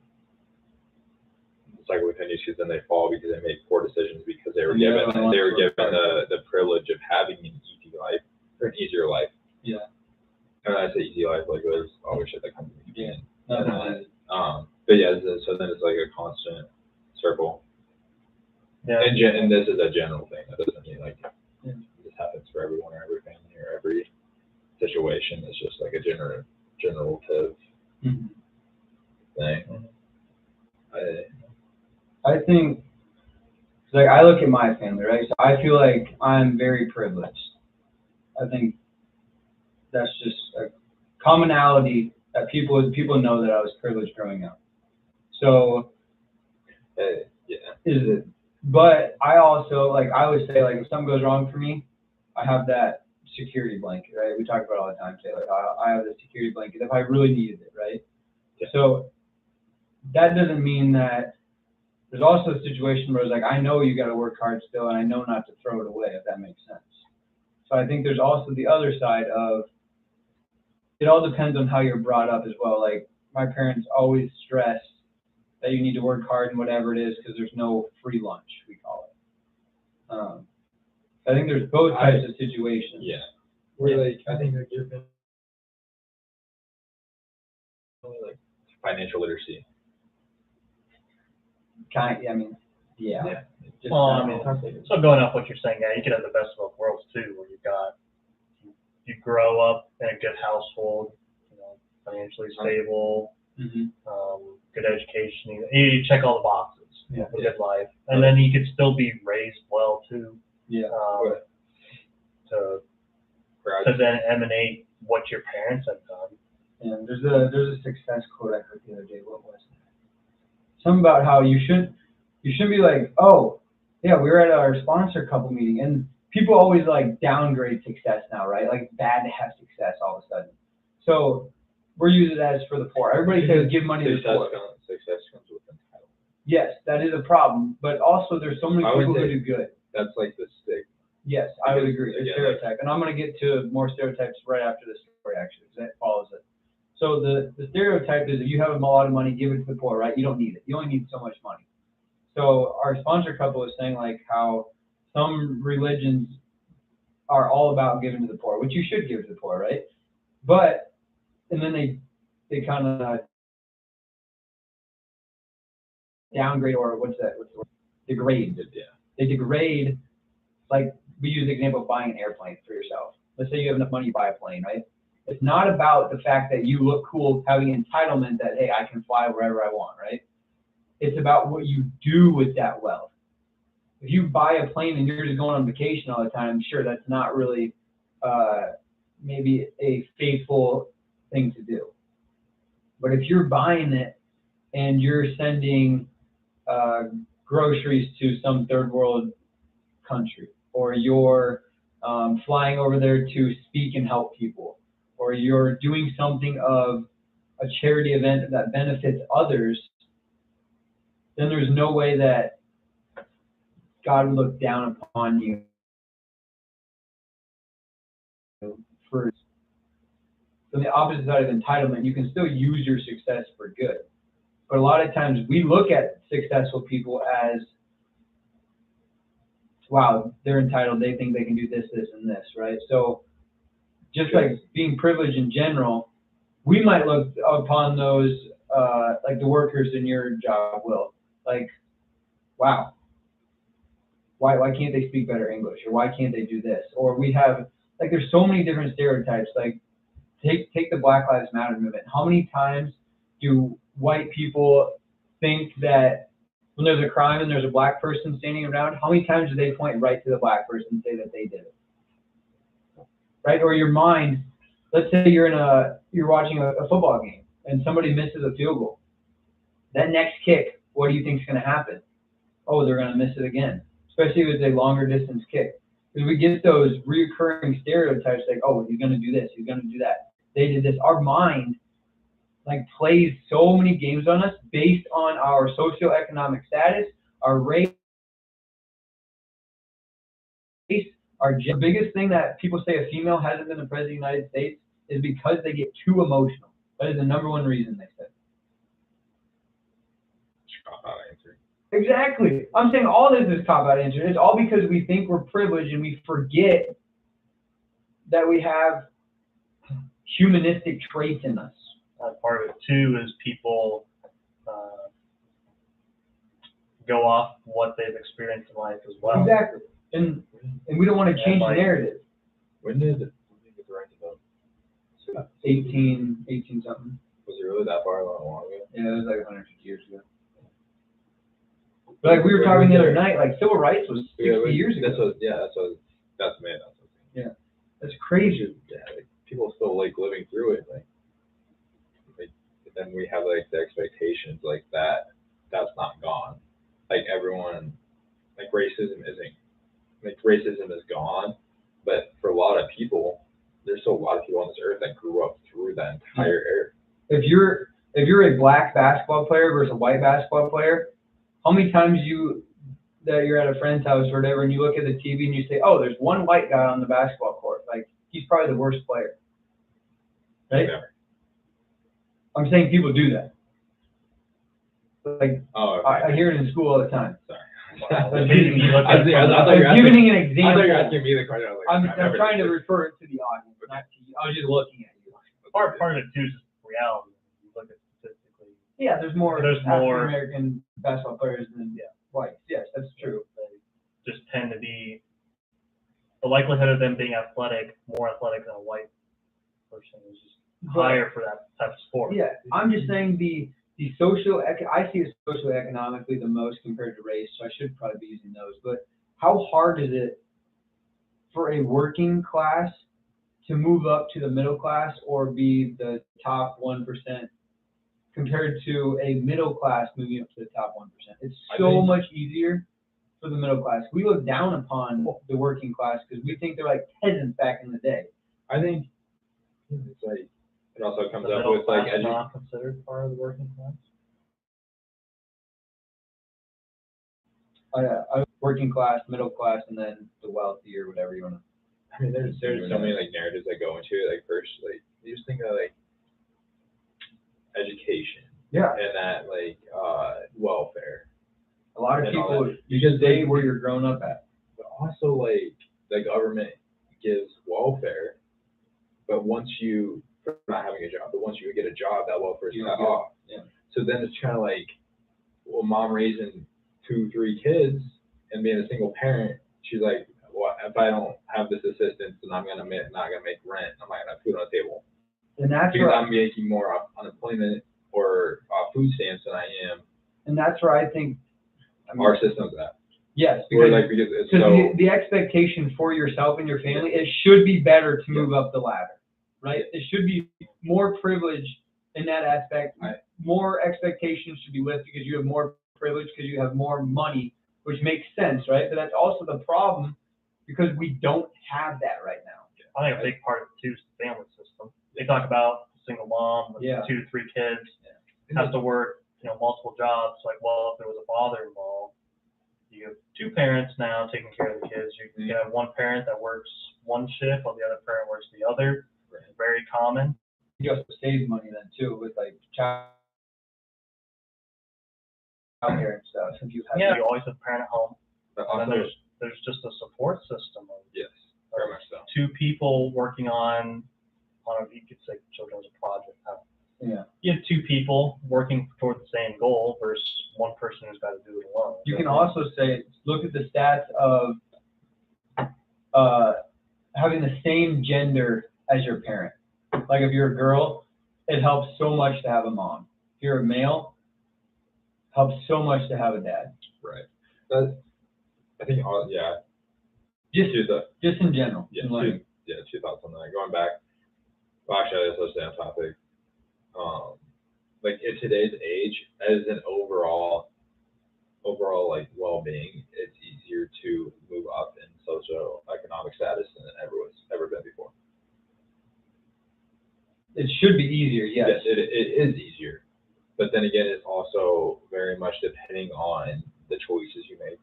it's like with issues, then they fall because they make poor decisions because they were given the privilege of having an easy life or an easier life. Yeah. And when I say easy life, like there's always shit that comes in between. Yeah. But yeah, so then it's like a constant circle. Yeah. And this is a general thing. That doesn't mean like this happens for everyone or every family or every situation. It's just like a generative thing. I think, like, I look at my family, right? So I feel like I'm very privileged. I think that's just a commonality that people know that I was privileged growing up. So, yeah. But I also, like, I would say, like, if something goes wrong for me, I have that security blanket, right? We talk about it all the time, say, like, I have the security blanket if I really needed it, right? Yeah. So that doesn't mean that there's also a situation where it's like, I know you got to work hard still, and I know not to throw it away, if that makes sense. So I think there's also the other side of, it all depends on how you're brought up as well. Like, my parents always stressed that you need to work hard and whatever it is, because there's no free lunch, we call it. I think there's both types of situations. Yeah. Where like I think like your family Like financial literacy. I mean, yeah. Just Well, I kind of- mean, so going off what you're saying, yeah, you could have the best of both worlds too, where you grow up in a good household, financially stable, good education, you check all the boxes, a good life, and then you could still be raised well too. Yeah. To then emanate what your parents have done. And there's a success quote I heard the other day. What was it? Something about how you shouldn't be like, oh, yeah, we were at our sponsor couple meeting, and people always like downgrade success now, right? Like, it's bad to have success all of a sudden. So we're using that as for the poor. Everybody says give money to the poor. Success comes with entitlement. Yes, that is a problem, but also there's so many people who do good. That's like the stick. Yes, I would agree. The Again, stereotype, and I'm going to get to more stereotypes right after this story, actually, because that follows it. So the stereotype is if you have a lot of money, give it to the poor, right? You don't need it. You only need so much money. So our sponsor couple was saying like how some religions are all about giving to the poor, which you should give to the poor, right? But, and then they kind of downgrade, or what's the word? Degrade. Yeah. They degrade, like we use the example of buying an airplane for yourself. Let's say you have enough money to buy a plane, right? It's not about the fact that you look cool, having entitlement that, hey, I can fly wherever I want, right? It's about what you do with that wealth. If you buy a plane and you're just going on vacation all the time, sure, that's not really maybe a faithful thing to do. But if you're buying it and you're sending groceries to some third world country, or you're flying over there to speak and help people, or you're doing something of a charity event that benefits others, then there's no way that God would look down upon you for. From the opposite side of entitlement, you can still use your success for good. But a lot of times we look at successful people as, wow, they're entitled, they think they can do this, this, and this, right? So just like being privileged in general, we might look upon those, like the workers in your job will, like, wow, why can't they speak better English? Or why can't they do this? Or we have, like, there's so many different stereotypes. Like, take the Black Lives Matter movement. How many times do white people think that when there's a crime and there's a black person standing around, how many times do they point right to the black person and say that they did it? Right? Or your mind, let's say you're watching a football game and somebody misses a field goal. That next kick, what do you think is going to happen? Oh, they're going to miss it again, especially if it's a longer distance kick. Because we get those recurring stereotypes like, oh, he's going to do this, he's going to do that. They did this. Our mind like plays so many games on us based on our socioeconomic status, our race, the biggest thing that people say a female hasn't been the president of the United States is because they get too emotional. That is the number one reason they said. Cop-out answer. Exactly. I'm saying all this is cop-out answer. It's all because we think we're privileged and we forget that we have humanistic traits in us. Part of it too is people go off what they've experienced in life as well. Exactly. And we don't want to change the narrative. When did it get the right to vote? 18 something. Was it really that far long ago? Yeah, it was like 150 years ago. But like we were talking the other night, like civil rights was 60 years ago. That's me. Yeah, that's crazy. Yeah, like, people still like living through it. Like then we have like the expectations like that's not gone. Like everyone, like racism is gone, but for a lot of people, there's still a lot of people on this earth that grew up through that entire era. If you're a black basketball player versus a white basketball player, how many times that you're at a friend's house or whatever, and you look at the TV and you say, "Oh, there's one white guy on the basketball court. Like he's probably the worst player." Right? Never. I'm saying people do that. Like Oh, okay. I hear it in school all the time. Sorry. I'm Amazing you look at it from- I'm giving an I example. thought you were asking me the question. I was like, I'm never trying to did this. refer it to the audience, not to you. I was just looking at you. Part of it too is just reality. You look at statistically. Yeah, there's more There's more- African-American basketball players than whites. Yes, that's true. They just tend to be, the likelihood of them being more athletic than a white person is just higher for that type of sport. Yeah, I'm just saying the I see it socioeconomically the most compared to race, so I should probably be using those. But how hard is it for a working class to move up to the middle class or be the top 1% compared to a middle class moving up to the top 1%? It's so much easier for the middle class. We look down upon the working class because we think they're like peasants back in the day. I think it's like it also comes The up middle with like class not considered part of the working class. Working class, middle class, and then the wealthy or whatever you want to. I mean, there's so many like narratives that go into it. Like first, like you just think of like education. Yeah. And that like welfare. A lot of And all people that. you just stay where you're grown up at. But also like the government gives welfare, but once you for not having a job, but once you get a job, that welfare is cut off. Yeah. So then it's kind of like, well, mom raising 2-3 kids and being a single parent, she's like, well, if I don't have this assistance, then I'm not gonna make rent. I'm not gonna have food on the table. And that's Because where I'm making more unemployment or food stamps than I am. and that's where I think Our system's at. yes, Or because like because it's so the expectation for yourself and your family, it should be better to move up the ladder, right? It should be more privilege in that aspect. More expectations should be lifted because you have more privilege because you have more money, which makes sense, right? But that's also the problem because we don't have that right now. I think a big part of it too is the family system. They talk about a single mom with 2-3 kids, has to work, multiple jobs. Like, well, if there was a father involved, you have 2 parents now taking care of the kids. You have one parent that works one shift while the other parent works the other. It's very common. You also save money then too with like child care and stuff. If you have You always have a parent at home. but And also, then there's just a support system of yes, very much so. 2 people working on you could say children's project. Yeah. You have 2 people working toward the same goal versus one person who's got to do it alone. You can also say, look at the stats of having the same gender as your parent. Like if you're a girl, it helps so much to have a mom. If you're a male, helps so much to have a dad. Right. I think Just in general. Yeah, in learning. two thoughts on that. Going back, well, actually, let's stay on topic. Like in today's age, as an overall like well-being, it's easier to move up in socioeconomic status than everyone's ever been before. It should be easier, yes. It is easier, but then again, it's also very much depending on the choices you make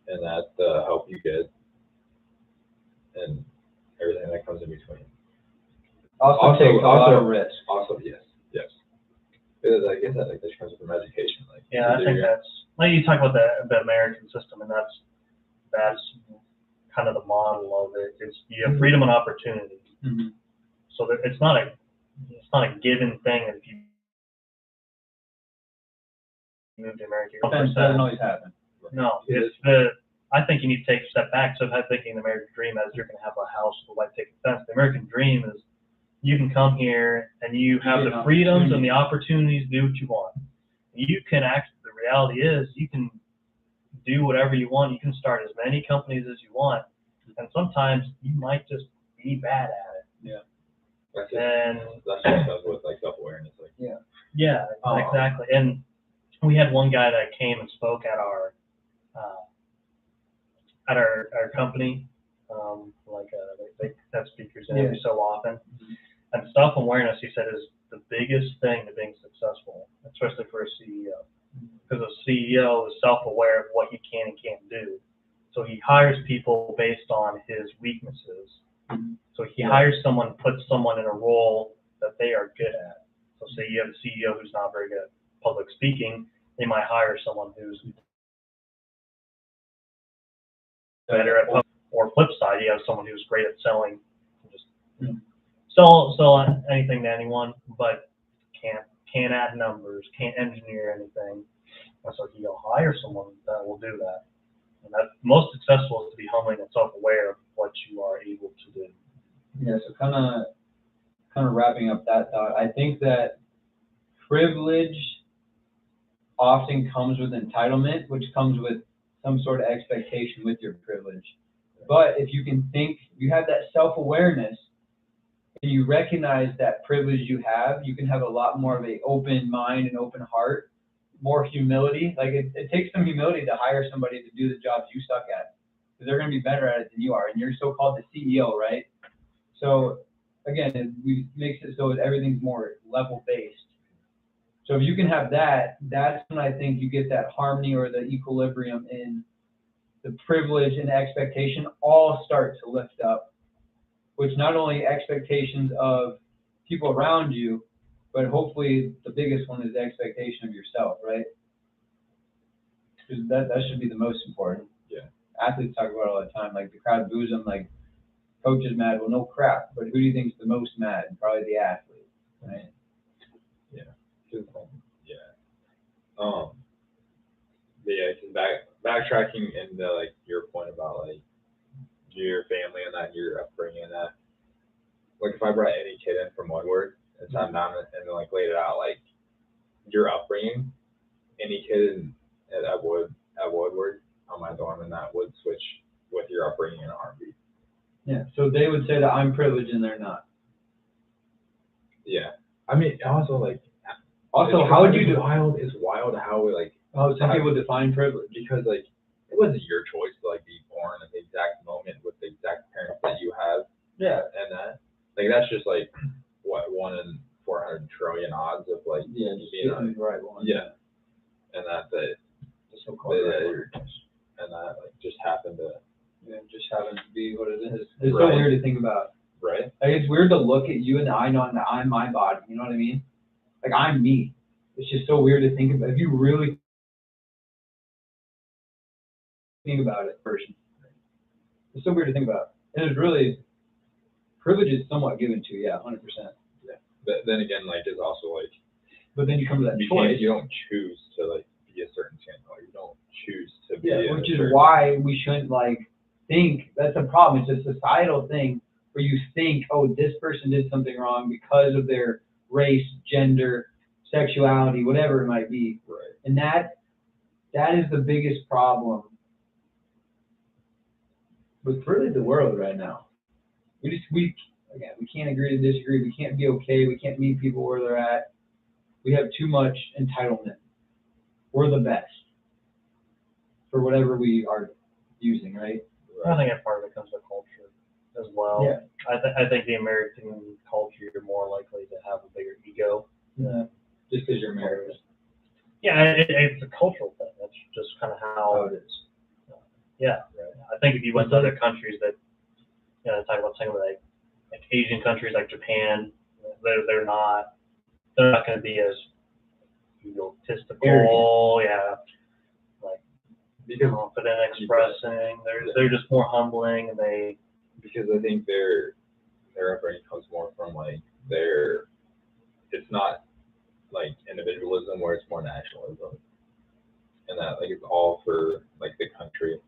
and that the help you get and everything that comes in between. Also takes a lot of risk. Also, yes. Because I guess that like this comes from education. Like Yeah, I think that's like you talk about the American system, and that's kind of the model of it. It's you have freedom and opportunity. Mm-hmm. So that it's not a given thing that if you move to America, That doesn't always happen. no, it's I think you need to take a step back. So I'm thinking the American dream as you're going to have a house with a white picket fence. The American dream is you can come here and you have the freedoms and the opportunities to do what you want. You can the reality is you can do whatever you want. You can start as many companies as you want. And sometimes you might just be bad at it. Yeah. And that's what comes with like self-awareness. Like yeah, exactly. And we had one guy that came and spoke at our company. They have speakers in every so often. And self-awareness, he said, is the biggest thing to being successful, especially for a CEO. Because a CEO is self-aware of what he can and can't do. So he hires people based on his weaknesses. So he hires someone, puts someone in a role that they are good at. So say you have a CEO who's not very good at public speaking, they might hire someone who's better at public. Or flip side, you have someone who's great at selling, just sell anything to anyone, but can't add numbers, can't engineer anything. And so he'll hire someone that will do that. And that's most successful is to be humbling and self-aware of what you are able to do. Yeah, so kind of wrapping up that thought, I think that privilege often comes with entitlement, which comes with some sort of expectation with your privilege. But if you can think, you have that self-awareness, and you recognize that privilege you have, you can have a lot more of an open mind and open heart, more humility. Like it takes some humility to hire somebody to do the jobs you suck at, because they're going to be better at it than you are, and you're so-called the CEO, right? So again, it makes it so that everything's more level-based. So if you can have that, that's when I think you get that harmony or the equilibrium in the privilege and the expectation all start to lift up, which not only expectations of people around you, but hopefully the biggest one is the expectation of yourself, right? Because that should be the most important. Yeah. Athletes talk about it all the time, like the crowd boos them, like coach is mad. Well, no crap, but who do you think's the most mad? Probably the athlete, right? Yeah. But yeah, cause backtracking into like your point about like your family and that your upbringing and that. Like if I brought any kid in from Woodward and sat down and then like laid it out like your upbringing, any kid at Woodward on my dorm and that would switch with your upbringing in a heartbeat. Yeah. So they would say that I'm privileged and they're not. Yeah. I mean, also like. Also, how would you do? It's wild how we like. How some people define privilege, because like it wasn't your choice to like be born at the exact moment with the exact parents that you have. Yeah. And that like that's just like what 1 in 400 trillion odds of like just being getting the right one. Yeah. And that the so-called right one. And that like just happened to be what it is. It's right. So weird to think about. Right. Like it's weird to look at you and I know that I'm my body. You know what I mean? Like I'm me. It's just so weird to think about. If you really think about it, person, it's so weird to think about. And it's really privilege is somewhat given to you, 100%. Yeah. But then again, like it's also like. But then you come to that choice. You don't choose to like be a certain skin color. You don't choose to be. Yeah, which is why we shouldn't like think that's a problem. It's a societal thing where you think, oh, this person did something wrong because of their race, gender, sexuality, whatever it might be. Right. And that is the biggest problem with really the world right now. We can't agree to disagree. We can't be okay. We can't meet people where they're at. We have too much entitlement. We're the best for whatever we are using, right? I think that part of it comes with culture as well. Yeah. I think the American culture, you're more likely to have a bigger ego. Just because you're American. Yeah, it's a cultural thing. That's just kind of how it is. Yeah, I think if you went to other countries that, talk about something like Asian countries like Japan, they're not going to be as egotistical, like Because confident expressing. They're just more humbling, and they. Because I think their upbringing comes more from like it's not like individualism where it's more nationalism, and that like it's all for like the country.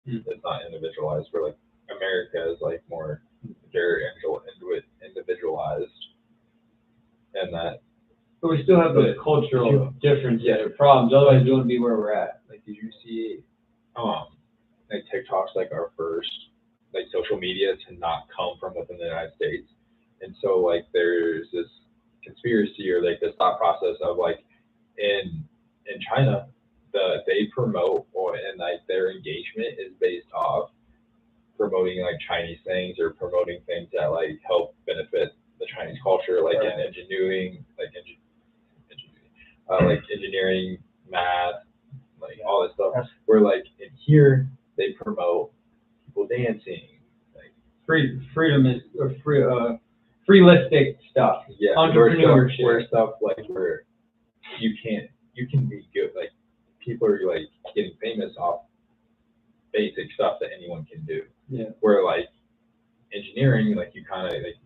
It's not individualized. Where like America is like more very individualized, and that. But we still have those cultural differences or problems. Otherwise, we wouldn't be where we're at. Like, did you see, like TikTok's like our first like social media to not come from within the United States, and so like there's this conspiracy or like this thought process of like in China, they promote and like their engagement is based off promoting like Chinese things or promoting things that like help benefit the Chinese culture, like in engineering, like engineering, math, like all this stuff. Where like in here they promote people dancing, like freedom is or freelistic stuff. Yeah, entrepreneurship. Where stuff like where you can be good. Like people are like getting famous off basic stuff that anyone can do. Yeah. Where like engineering, like you kind of like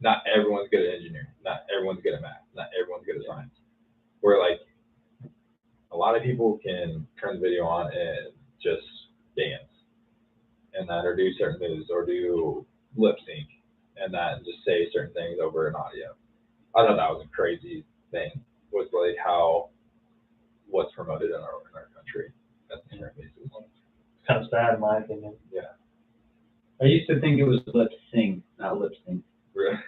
not everyone's good at engineering, not everyone's good at math, not everyone's good at science. Where like a lot of people can turn the video on and just dance, and that or do certain moves or do lip sync, and that and just say certain things over an audio. I thought that was a crazy thing. Was like how what's promoted in our country at the current basis. It's kind of sad in my opinion. Yeah. I used to think it was lip sync, not lip sync. Really?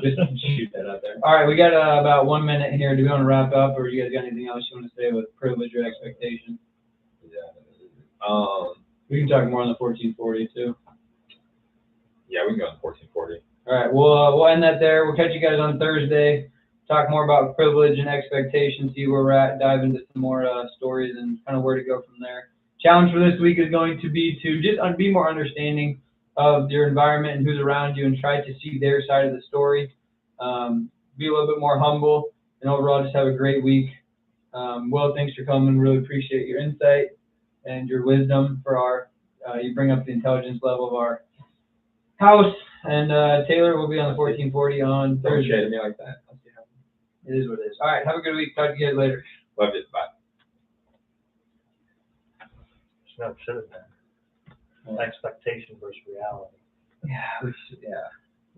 Just shoot that out there. All right, we got about 1 minute here. Do we want to wrap up, or you guys got anything else you want to say with privilege or expectation? Yeah. We can talk more on the 1440 too. Yeah, we can go on 1440. All right, we'll end that there. We'll catch you guys on Thursday. Talk more about privilege and expectation. See where we're at. Dive into some more stories and kind of where to go from there. Challenge for this week is going to be to just be more understanding of your environment and who's around you, and try to see their side of the story. Be a little bit more humble, and overall just have a great week. Will, thanks for coming. Really appreciate your insight and your wisdom for our. You bring up the intelligence level of our house. And Taylor will be on the 1440 on Thursday. Don't shade me like that. It is what it is. All right, have a good week. Talk to you guys later. Love you. Bye. Should have been. Expectation versus reality. Yeah, yeah.